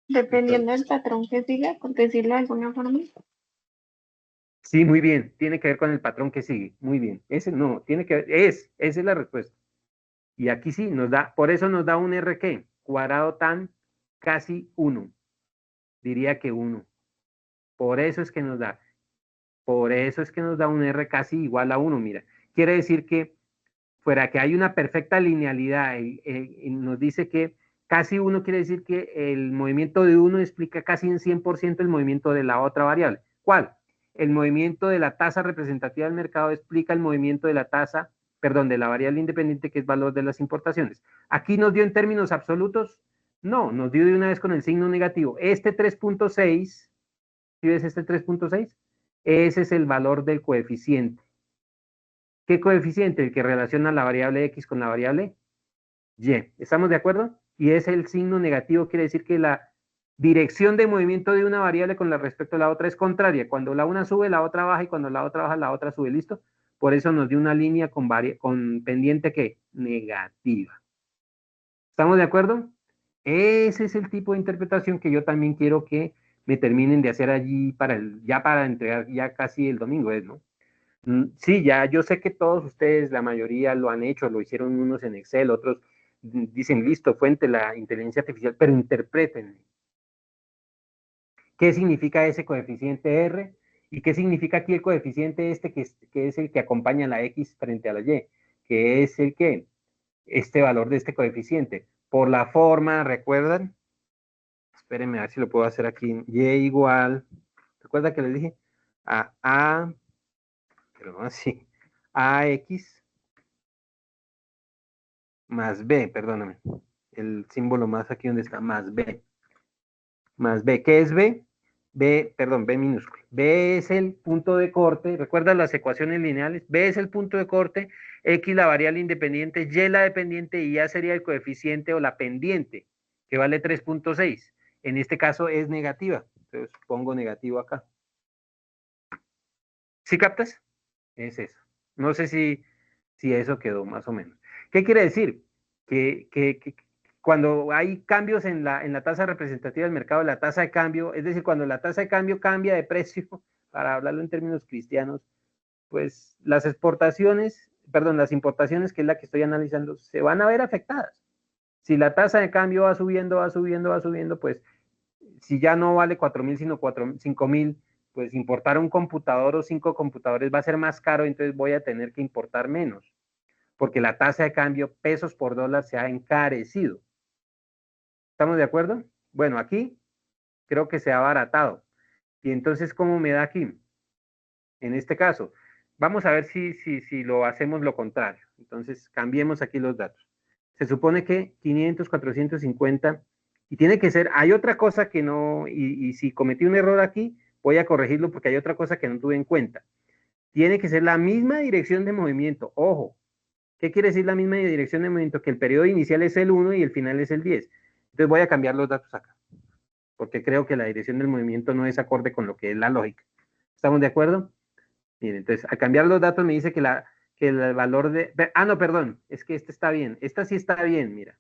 Dependiendo del patrón que siga, por decirlo de alguna forma. Sí, muy bien. Tiene que ver con el patrón que sigue. Muy bien. Ese no, tiene que ver, esa es la respuesta. Y aquí sí, nos da, por eso nos da un R que, cuadrado tan casi 1. Diría que 1. Por eso es que nos da. Por eso es que nos da un R casi igual a 1. Mira, quiere decir que fuera que hay una perfecta linealidad, nos dice que casi 1 quiere decir que el movimiento de uno explica casi en 100% el movimiento de la otra variable. ¿Cuál? El movimiento de la tasa representativa del mercado explica el movimiento de la tasa, perdón, de la variable independiente que es valor de las importaciones. Aquí nos dio en términos absolutos, no, nos dio de una vez con el signo negativo. Este 3.6, ¿sí ves este 3.6? Ese es el valor del coeficiente. ¿Qué coeficiente? El que relaciona la variable x con la variable y. ¿Estamos de acuerdo? Y es el signo negativo, quiere decir que la dirección de movimiento de una variable con respecto a la otra es contraria. Cuando la una sube, la otra baja, y cuando la otra baja, la otra sube. ¿Listo? Por eso nos dio una línea con pendiente ¿qué? Negativa. ¿Estamos de acuerdo? Ese es el tipo de interpretación que yo también quiero que me terminen de hacer allí ya para entregar ya casi el domingo, ¿no? Sí, ya yo sé que todos ustedes, la mayoría lo han hecho, lo hicieron unos en Excel, otros dicen, listo, fuente la inteligencia artificial, pero interpreten. ¿Qué significa ese coeficiente R? ¿Y qué significa aquí el coeficiente este que es el que acompaña a la X frente a la Y? Que es el que, este valor de este coeficiente. Por la forma, ¿recuerdan? Espérenme a ver si lo puedo hacer aquí. Y igual, ¿recuerda que les dije? Pero no así, AX más B, perdóname. El símbolo más aquí donde está, más B. Más B. ¿Qué es B? B, perdón, B minúsculo. B es el punto de corte. ¿Recuerdas las ecuaciones lineales? B es el punto de corte, X la variable independiente, Y la dependiente y A sería el coeficiente o la pendiente, que vale 3.6. En este caso es negativa. Entonces pongo negativo acá. ¿Sí captas? Es eso. No sé si eso quedó más o menos. ¿Qué quiere decir? Que cuando hay cambios en la tasa representativa del mercado, la tasa de cambio, es decir, cuando la tasa de cambio cambia de precio, para hablarlo en términos cristianos, pues las exportaciones, perdón, las importaciones, que es la que estoy analizando, se van a ver afectadas. Si la tasa de cambio va subiendo, va subiendo, va subiendo, pues si ya no vale 4.000, sino 5.000, pues importar un computador o 5 computadores va a ser más caro, entonces voy a tener que importar menos, porque la tasa de cambio pesos por dólar se ha encarecido. ¿Estamos de acuerdo? Bueno, aquí creo que se ha abaratado. Y entonces, ¿cómo me da aquí? En este caso, vamos a ver si lo hacemos lo contrario. Entonces, cambiemos aquí los datos. Se supone que 500, 450, y tiene que ser, hay otra cosa que no, y si cometí un error aquí, voy a corregirlo porque hay otra cosa que no tuve en cuenta. Tiene que ser la misma dirección de movimiento. Ojo, ¿qué quiere decir la misma dirección de movimiento? Que el periodo inicial es el 1 y el final es el 10. Entonces voy a cambiar los datos acá, porque creo que la dirección del movimiento no es acorde con lo que es la lógica. ¿Estamos de acuerdo? Bien, entonces, al cambiar los datos me dice que el valor de... no, perdón, es que esta está bien. Esta sí está bien, mira.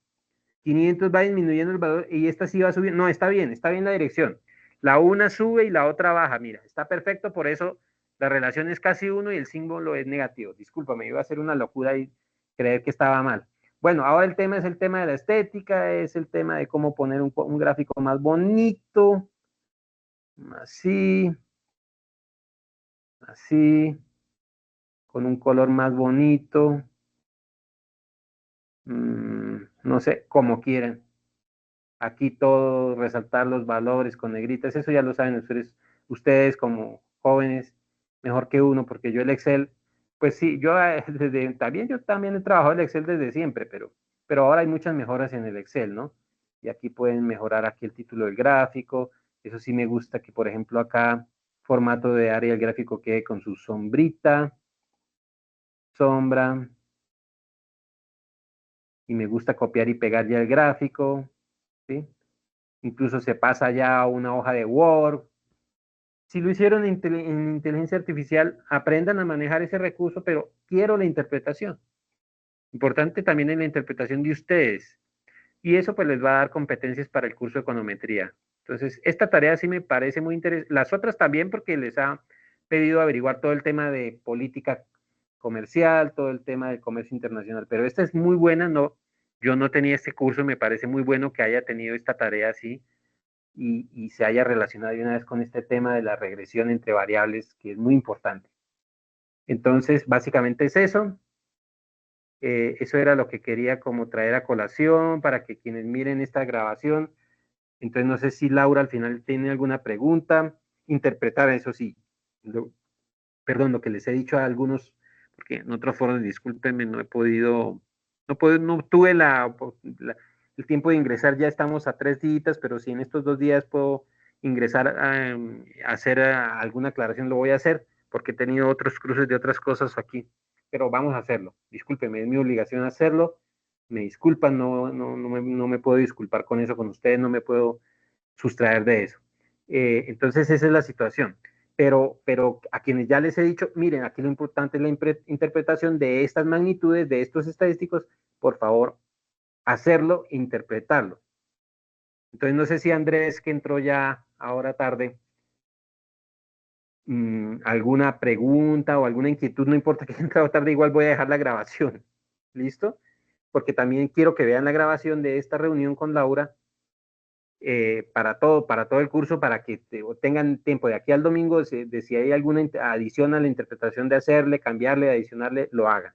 500 va disminuyendo el valor y esta sí va subiendo. No, está bien la dirección. La una sube y la otra baja, mira. Está perfecto, por eso la relación es casi 1 y el símbolo es negativo. Discúlpame, iba a ser una locura y creer que estaba mal. Bueno, ahora el tema es el tema de la estética, es el tema de cómo poner un gráfico más bonito. Así, así, con un color más bonito. No sé, como quieran. Aquí todo, resaltar los valores con negritas, eso ya lo saben ustedes como jóvenes, mejor que uno, porque yo el Excel Pues sí, también yo también he trabajado en Excel desde siempre, pero ahora hay muchas mejoras en el Excel, ¿no? Y aquí pueden mejorar aquí el título del gráfico. Eso sí me gusta que, por ejemplo, acá formato de área del gráfico quede con su sombrita, sombra, y me gusta copiar y pegar ya el gráfico, ¿sí? Incluso se pasa ya a una hoja de Word. Si lo hicieron en inteligencia artificial, aprendan a manejar ese recurso, pero quiero la interpretación. Importante también en la interpretación de ustedes. Y eso pues les va a dar competencias para el curso de econometría. Entonces, esta tarea sí me parece muy interesante. Las otras también porque les ha pedido averiguar todo el tema de política comercial, todo el tema del comercio internacional, pero esta es muy buena, no, yo no tenía este curso, me parece muy bueno que haya tenido esta tarea así y se haya relacionado de una vez con este tema de la regresión entre variables, que es muy importante. Entonces, básicamente es eso. Eso era lo que quería como traer a colación para que quienes miren esta grabación. Entonces no sé si Laura al final tiene alguna pregunta, interpretar eso sí. Perdón, lo que les he dicho a algunos, porque en otros foros, discúlpenme, no he podido, no tuve el tiempo de ingresar, ya estamos a 3 días, pero si en estos 2 días puedo ingresar a hacer alguna aclaración, lo voy a hacer, porque he tenido otros cruces de otras cosas aquí, pero vamos a hacerlo. Discúlpenme, es mi obligación hacerlo. Me disculpan, no me puedo disculpar con eso, con ustedes, no me puedo sustraer de eso. Entonces esa es la situación. Pero a quienes ya les he dicho, miren, aquí lo importante es la interpretación de estas magnitudes, de estos estadísticos, por favor, hacerlo, interpretarlo. Entonces no sé si Andrés, que entró ya ahora tarde, alguna pregunta o alguna inquietud, no importa que haya entrado tarde, igual voy a dejar la grabación. ¿Listo? Porque también quiero que vean la grabación de esta reunión con Laura para todo el curso, para que tengan tiempo de aquí al domingo, de si hay alguna adición a la interpretación de hacerle, cambiarle, adicionarle, lo hagan.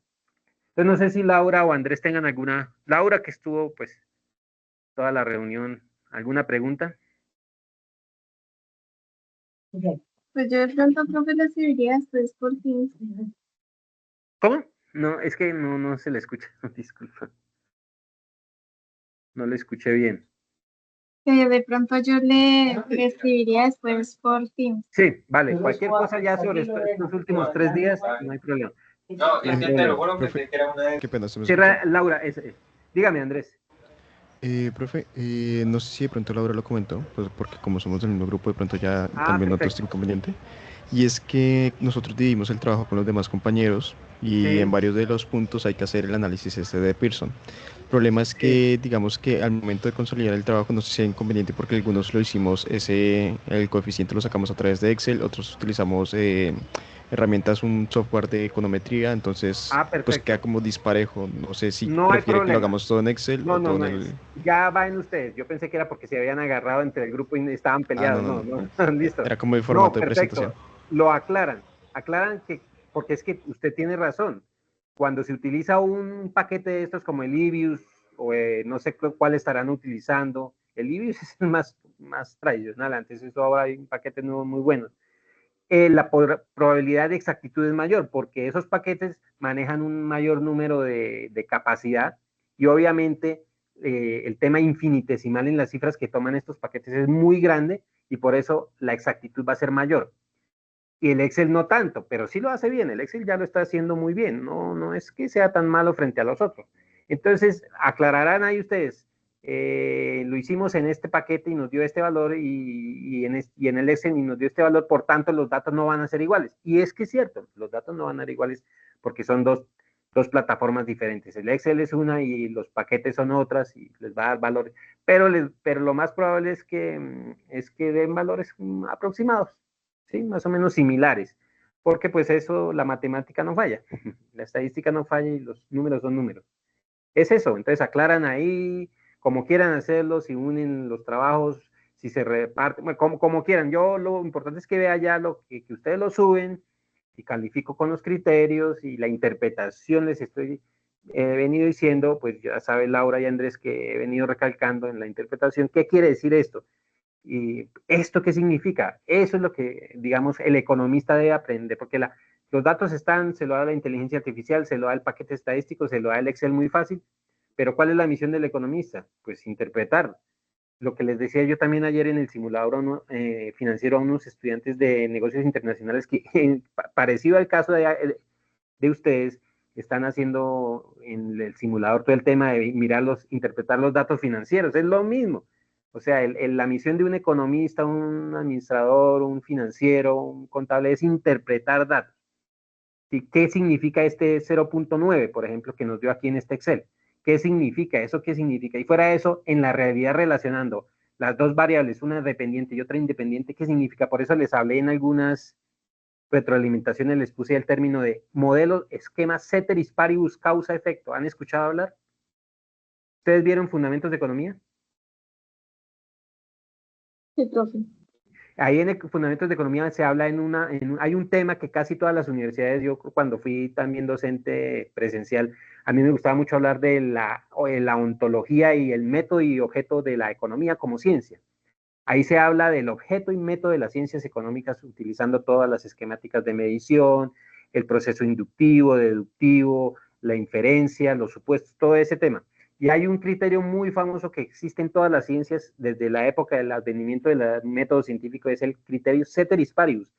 Entonces no sé si Laura o Andrés tengan alguna, Laura que estuvo pues toda la reunión, ¿alguna pregunta? Pues yo de pronto creo que lo escribiría después por Teams. ¿Cómo? No, es que no se le escucha, disculpa. No le escuché bien. Que de pronto yo le escribiría después por Teams. Sí, vale, cualquier cosa ya sobre estos últimos 3 días, no hay problema. No, es que te lo juro, pensé que era una de... Qué pena, se me Cierra, escucha. Laura, dígame, Andrés. Profe, no sé si de pronto Laura lo comentó, pues porque como somos del mismo grupo, de pronto ya también noto este Perfecto. inconveniente. Y es que nosotros dividimos el trabajo con los demás compañeros y en Sí, varios de los puntos hay que hacer el análisis este de Pearson. El problema es sí. que, digamos que al momento de consolidar el trabajo no sé si es inconveniente porque algunos lo hicimos, el coeficiente lo sacamos a través de Excel, otros utilizamos herramientas, un software de econometría, entonces pues queda Perfecto. como disparejo. No sé si No hay prefiere que lo problema. hagamos todo en Excel o todo en No el... es. Ya va en ustedes. Yo pensé que era porque se habían agarrado entre el grupo y estaban Ah, no, peleados. no, No, no. no, listo. Era como el No, formato de presentación. perfecto. Lo aclaran. Aclaran que, porque es que usted tiene razón. Cuando se utiliza un paquete de estos como el Libius, o no sé cuál estarán utilizando, el Libius es el más tradicional. Antes eso ahora hay un paquete nuevo muy bueno. La probabilidad de exactitud es mayor porque esos paquetes manejan un mayor número de capacidad y obviamente el tema infinitesimal en las cifras que toman estos paquetes es muy grande y por eso la exactitud va a ser mayor. Y el Excel no tanto, pero sí lo hace bien, el Excel ya lo está haciendo muy bien, no es que sea tan malo frente a los otros. Entonces, aclararán ahí ustedes, lo hicimos en este paquete y nos dio este valor y en el Excel y nos dio este valor, por tanto los datos no van a ser iguales. Y es que es cierto, los datos no van a ser iguales porque son dos plataformas diferentes. El Excel es una y los paquetes son otras y les va a dar valores. Pero lo más probable es que den valores aproximados. ¿Sí? Más o menos similares, porque pues eso, la matemática no falla, la estadística no falla y los números son números. Es eso, entonces aclaran ahí, como quieran hacerlo, si unen los trabajos, si se reparten, bueno, como quieran. Yo lo importante es que vea ya que ustedes lo suben y califico con los criterios y la interpretación les estoy venido diciendo, pues ya sabe Laura y Andrés que he venido recalcando en la interpretación, ¿qué quiere decir esto? ¿Y esto qué significa? Eso es lo que, digamos, el economista debe aprender, porque Los datos están, se lo da la inteligencia artificial, se lo da el paquete estadístico, se lo da el Excel muy fácil, pero ¿cuál es la misión del economista? Pues interpretar. Lo que les decía yo también ayer en el simulador financiero a unos estudiantes de negocios internacionales que, parecido al caso de ustedes, están haciendo en el simulador todo el tema de mirarlos, interpretar los datos financieros, es lo mismo. O sea, la misión de un economista, un administrador, un financiero, un contable es interpretar datos. ¿Sí? ¿Qué significa este 0.9, por ejemplo, que nos dio aquí en este Excel? ¿Qué significa? ¿Eso qué significa? Y fuera de eso, en la realidad relacionando las dos variables, una dependiente y otra independiente, ¿qué significa? Por eso les hablé en algunas retroalimentaciones, les puse el término de modelo, esquema, ceteris paribus, causa-efecto. ¿Han escuchado hablar? ¿Ustedes vieron Fundamentos de Economía? Sí, profe. Ahí en el Fundamentos de Economía se habla hay un tema que casi todas las universidades, yo cuando fui también docente presencial, a mí me gustaba mucho hablar de la ontología y el método y objeto de la economía como ciencia. Ahí se habla del objeto y método de las ciencias económicas utilizando todas las esquemáticas de medición, el proceso inductivo, deductivo, la inferencia, los supuestos, todo ese tema. Y hay un criterio muy famoso que existe en todas las ciencias desde la época del advenimiento del método científico, es el criterio ceteris paribus.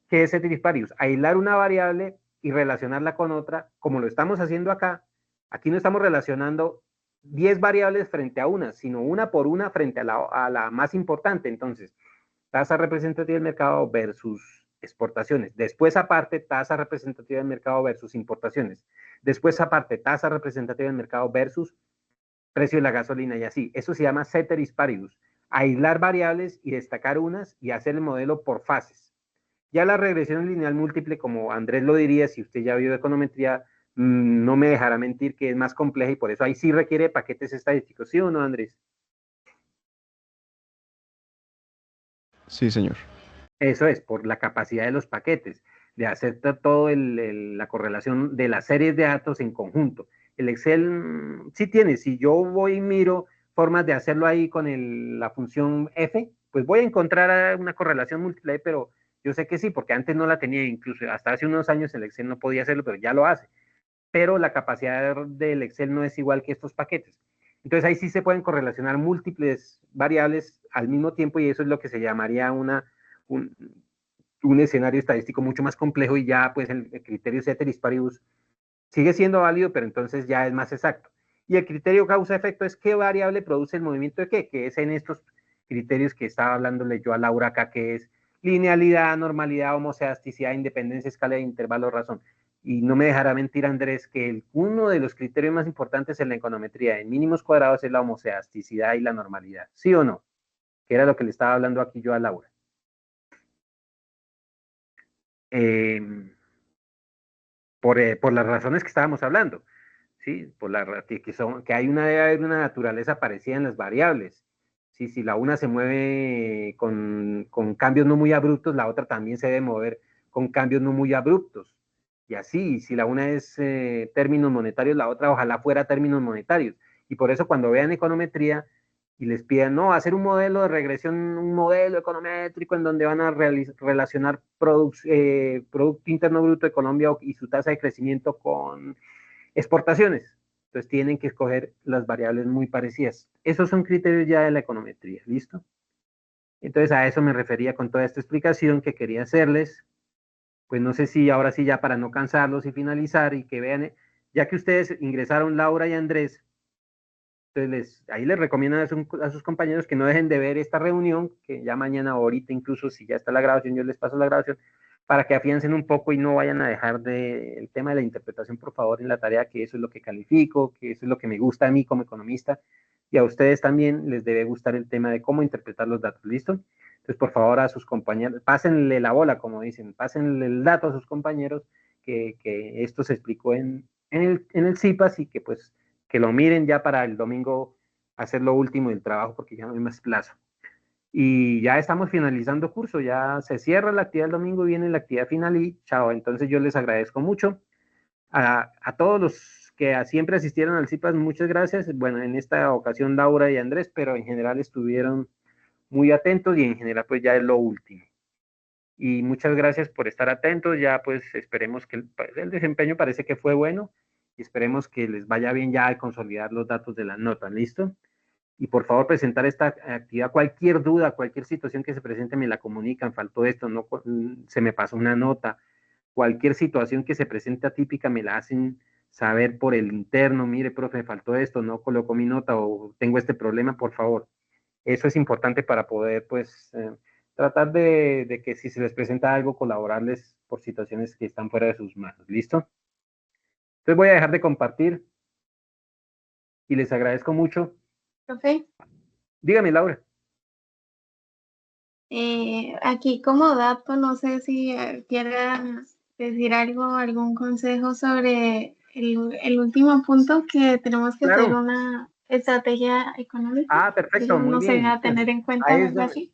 ¿Qué es ceteris paribus? Aislar una variable y relacionarla con otra, como lo estamos haciendo acá. Aquí no estamos relacionando 10 variables frente a una, sino una por una frente a la más importante. Entonces, tasa representativa del mercado versus exportaciones. Después, aparte, tasa representativa del mercado versus importaciones. Después, aparte, tasa representativa del mercado versus precio de la gasolina y así. Eso se llama ceteris paribus. Aislar variables y destacar unas y hacer el modelo por fases. Ya la regresión lineal múltiple, como Andrés lo diría, si usted ya vio econometría, no me dejará mentir que es más compleja y por eso ahí sí requiere paquetes estadísticos, ¿sí o no, Andrés? Sí, señor. Eso es, por la capacidad de los paquetes, de hacer toda la correlación de las series de datos en conjunto. El Excel sí tiene, si yo voy y miro formas de hacerlo ahí con la función F, pues voy a encontrar una correlación múltiple, pero yo sé que sí, porque antes no la tenía, incluso hasta hace unos años el Excel no podía hacerlo, pero ya lo hace. Pero la capacidad del Excel no es igual que estos paquetes. Entonces ahí sí se pueden correlacionar múltiples variables al mismo tiempo y eso es lo que se llamaría un, un escenario estadístico mucho más complejo y ya pues el criterio ceteris paribus sigue siendo válido, pero entonces ya es más exacto. Y el criterio causa-efecto es qué variable produce el movimiento de qué, que es en estos criterios que estaba hablándole yo a Laura acá, que es linealidad, normalidad, homoceasticidad, independencia, escala de intervalo, razón. Y no me dejará mentir Andrés que uno de los criterios más importantes en la econometría en mínimos cuadrados es la homoceasticidad y la normalidad, ¿sí o no? Que era lo que le estaba hablando aquí yo a Laura. Eh, por las razones que estábamos hablando, ¿sí? Que debe haber una naturaleza parecida en las variables. ¿Sí? Si la una se mueve con cambios no muy abruptos, la otra también se debe mover con cambios no muy abruptos. Y así, si la una es términos monetarios, la otra ojalá fuera términos monetarios. Y por eso cuando vean econometría y les pidan, no, hacer un modelo de regresión, un modelo econométrico en donde van a relacionar Producto Interno Bruto de Colombia y su tasa de crecimiento con exportaciones. Entonces tienen que escoger las variables muy parecidas. Esos son criterios ya de la econometría, ¿listo? Entonces a eso me refería con toda esta explicación que quería hacerles. Pues no sé si ahora sí ya para no cansarlos y finalizar y que vean, ya que ustedes ingresaron Laura y Andrés, entonces ahí les recomiendan a sus compañeros que no dejen de ver esta reunión, que ya mañana o ahorita incluso si ya está la grabación, yo les paso la grabación, para que afiancen un poco y no vayan a dejar el tema de la interpretación, por favor, en la tarea, que eso es lo que califico, que eso es lo que me gusta a mí como economista, y a ustedes también les debe gustar el tema de cómo interpretar los datos, ¿listo? Entonces, por favor, a sus compañeros, pásenle la bola, como dicen, pásenle el dato a sus compañeros, que esto se explicó en el CIPAS y que pues que lo miren ya para el domingo hacer lo último del trabajo porque ya no hay más plazo. Y ya estamos finalizando curso, ya se cierra la actividad el domingo, viene la actividad final y chao. Entonces yo les agradezco mucho a todos los que siempre asistieron al CIPAS, muchas gracias. Bueno, en esta ocasión Laura y Andrés, pero en general estuvieron muy atentos y en general pues ya es lo último. y muchas gracias por estar atentos. Ya pues esperemos que el desempeño parece que fue bueno y esperemos que les vaya bien ya al consolidar los datos de la nota. ¿Listo? Y por favor presentar esta actividad. Cualquier duda, cualquier situación que se presente me la comunican, faltó esto, no se me pasó una nota, cualquier situación que se presente atípica me la hacen saber por el interno, mire, profe, faltó esto, no colocó mi nota o tengo este problema, por favor. Eso es importante para poder, pues, tratar de que si se les presenta algo, colaborarles por situaciones que están fuera de sus manos. ¿Listo? Entonces voy a dejar de compartir y les agradezco mucho. Profe, Dígame, Laura. aquí como dato, no sé si quiera decir algo, algún consejo sobre el último punto, que tenemos que hacer Claro. una estrategia económica. Ah, perfecto, muy No se bien. deja tener en cuenta Ahí es algo donde, así.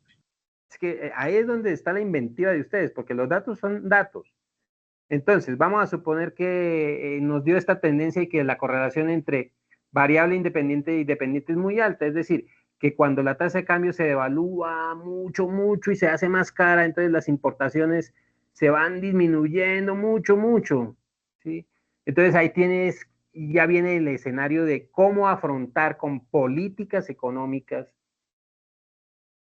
es que ahí es donde está la inventiva de ustedes, porque los datos son datos. Entonces, vamos a suponer que nos dio esta tendencia y que la correlación entre variable independiente y dependiente es muy alta, es decir, que cuando la tasa de cambio se devalúa mucho, mucho y se hace más cara, entonces las importaciones se van disminuyendo mucho, mucho, ¿sí? Entonces ahí tienes, ya viene el escenario de cómo afrontar con políticas económicas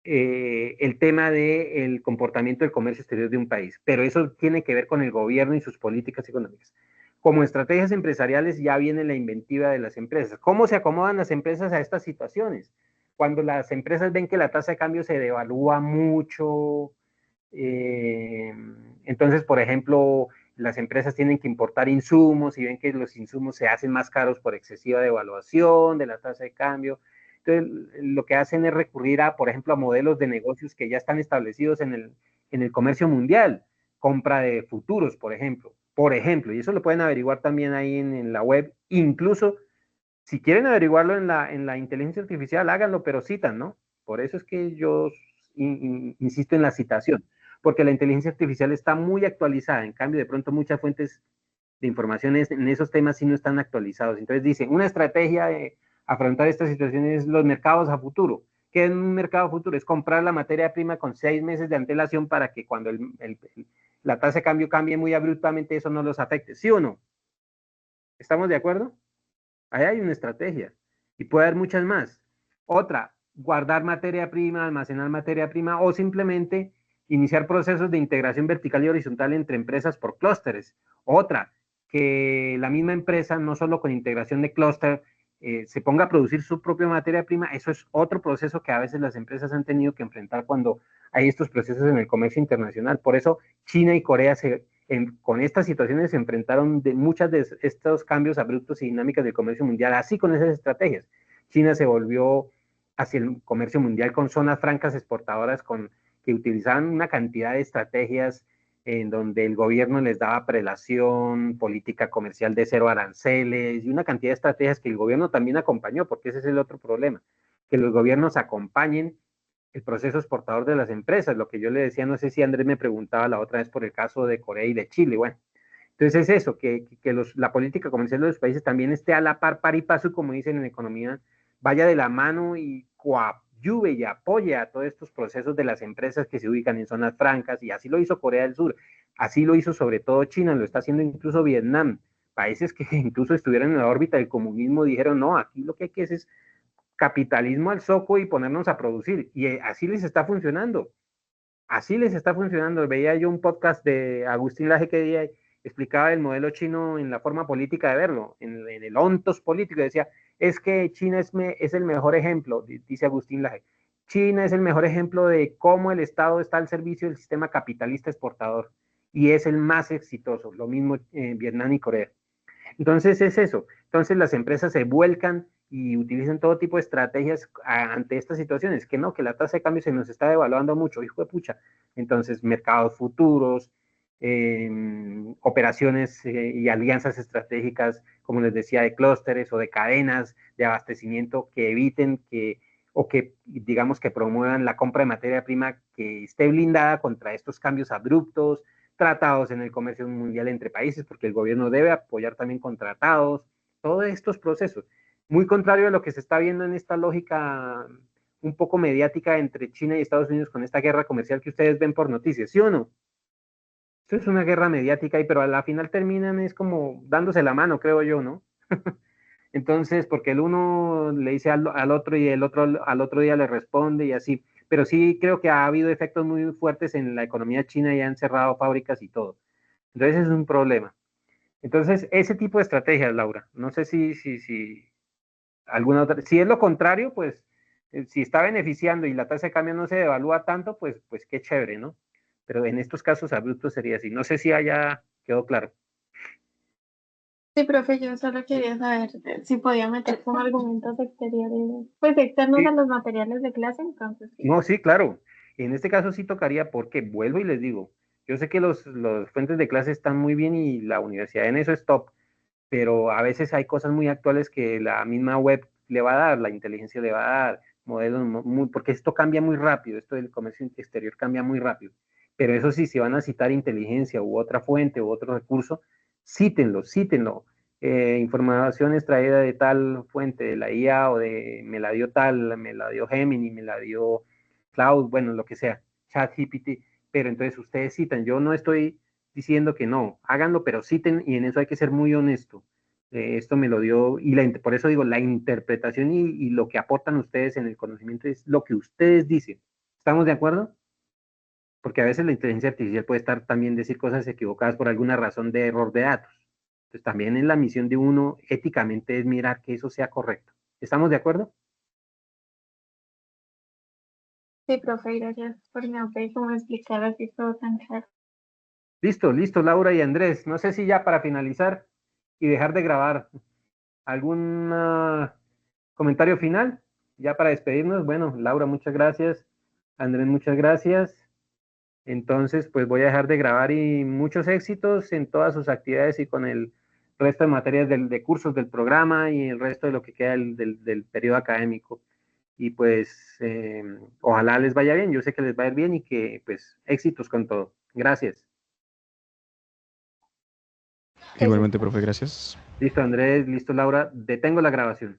el tema del comportamiento del comercio exterior de un país, pero eso tiene que ver con el gobierno y sus políticas económicas. Como estrategias empresariales ya viene la inventiva de las empresas. ¿Cómo se acomodan las empresas a estas situaciones? Cuando las empresas ven que la tasa de cambio se devalúa mucho, eh, entonces, por ejemplo, las empresas tienen que importar insumos y ven que los insumos se hacen más caros por excesiva devaluación de la tasa de cambio. Entonces, lo que hacen es recurrir a, por ejemplo, a modelos de negocios que ya están establecidos en el comercio mundial, compra de futuros, por ejemplo, y eso lo pueden averiguar también ahí en la web, incluso si quieren averiguarlo en la inteligencia artificial, háganlo, pero citan, ¿no? Por eso es que yo insisto en la citación, porque la inteligencia artificial está muy actualizada, en cambio, de pronto muchas fuentes de información en esos temas sí no están actualizados. Entonces dicen, una estrategia de afrontar estas situaciones es los mercados a futuro. ¿Qué es un mercado a futuro? Es comprar la materia prima con 6 meses de antelación para que cuando la tasa de cambio cambie muy abruptamente, eso no los afecte. ¿Sí o no? ¿Estamos de acuerdo? Ahí hay una estrategia y puede haber muchas más. Otra, guardar materia prima, almacenar materia prima o simplemente iniciar procesos de integración vertical y horizontal entre empresas por clústeres. Otra, que la misma empresa, no solo con integración de clúster, se ponga a producir su propia materia prima. Eso es otro proceso que a veces las empresas han tenido que enfrentar cuando hay estos procesos en el comercio internacional. Por eso China y Corea con estas situaciones se enfrentaron de muchas de estos cambios abruptos y dinámicas del comercio mundial, así con esas estrategias. China se volvió hacia el comercio mundial con zonas francas exportadoras que utilizaban una cantidad de estrategias en donde el gobierno les daba prelación, política comercial de cero aranceles y una cantidad de estrategias que el gobierno también acompañó, porque ese es el otro problema, que los gobiernos acompañen el proceso exportador de las empresas, lo que yo le decía, no sé si Andrés me preguntaba la otra vez por el caso de Corea y de Chile, bueno, entonces es eso, la política comercial de los países también esté a la par y paso, como dicen en economía, vaya de la mano y coadyuve y apoye a todos estos procesos de las empresas que se ubican en zonas francas, y así lo hizo Corea del Sur, así lo hizo sobre todo China, lo está haciendo incluso Vietnam, países que incluso estuvieron en la órbita del comunismo dijeron, no, aquí lo que hay que hacer es capitalismo al soco y ponernos a producir, y así les está funcionando. Así les está funcionando. Veía yo un podcast de Agustín Laje que explicaba el modelo chino en la forma política de verlo, en el ontos político. Decía, es que China es el mejor ejemplo, dice Agustín Laje. China es el mejor ejemplo de cómo el Estado está al servicio del sistema capitalista exportador y es el más exitoso. Lo mismo en Vietnam y Corea. Entonces es eso. Entonces las empresas se vuelcan y utilizan todo tipo de estrategias ante estas situaciones, que no, que la tasa de cambio se nos está devaluando mucho, hijo de pucha. Entonces, mercados futuros, operaciones y alianzas estratégicas, como les decía, de clústeres o de cadenas de abastecimiento que eviten o que digamos que promuevan la compra de materia prima que esté blindada contra estos cambios abruptos, tratados en el comercio mundial entre países, porque el gobierno debe apoyar también con tratados, todos estos procesos. Muy contrario a lo que se está viendo en esta lógica un poco mediática entre China y Estados Unidos con esta guerra comercial que ustedes ven por noticias, ¿sí o no? Esto es una guerra mediática, pero a la final terminan es como dándose la mano, creo yo, ¿no? Entonces, porque el uno le dice al otro y el otro al otro día le responde y así. Pero sí creo que ha habido efectos muy fuertes en la economía china y han cerrado fábricas y todo. Entonces es un problema. Entonces, ese tipo de estrategias, Laura, no sé si alguna otra, si es lo contrario, pues si está beneficiando y la tasa de cambio no se devalúa tanto, pues qué chévere, ¿no? Pero en estos casos abruptos sería así. No sé si haya quedó claro. Sí, profe, yo solo quería saber si podía meter como argumentos exteriores, pues externos Sí. a los materiales de clase, entonces sí. No, sí, claro. En este caso sí tocaría porque vuelvo y les digo, yo sé que los fuentes de clase están muy bien y la universidad en eso es top, pero a veces hay cosas muy actuales que la misma web le va a dar, la inteligencia le va a dar, modelos muy, porque esto cambia muy rápido, esto del comercio exterior cambia muy rápido. Pero eso sí, si van a citar inteligencia u otra fuente u otro recurso, cítenlo, cítenlo. Información extraída de tal fuente, de la IA o de me la dio tal, me la dio Gemini, me la dio Cloud, bueno, lo que sea, ChatGPT, pero entonces ustedes citan, yo no estoy diciendo que no, háganlo, pero citen y en eso hay que ser muy honesto. Esto me lo dio, y por eso digo, la interpretación y lo que aportan ustedes en el conocimiento es lo que ustedes dicen. ¿Estamos de acuerdo? Porque a veces la inteligencia artificial puede estar también decir cosas equivocadas por alguna razón de error de datos. Entonces también en la misión de uno éticamente es mirar que eso sea correcto. ¿Estamos de acuerdo? Sí, profe, gracias por me y cómo explicar así todo tan claro. Listo, listo, Laura y Andrés. No sé si ya para finalizar y dejar de grabar, ¿algún comentario final? Ya para despedirnos. Bueno, Laura, muchas gracias. Andrés, muchas gracias. Entonces, pues voy a dejar de grabar y muchos éxitos en todas sus actividades y con el resto de materias de cursos del programa y el resto de lo que queda del periodo académico. Y pues ojalá les vaya bien, yo sé que les va a ir bien y que pues éxitos con todo. Gracias. Igualmente, profe, gracias. Listo, Andrés, listo, Laura. Detengo la grabación.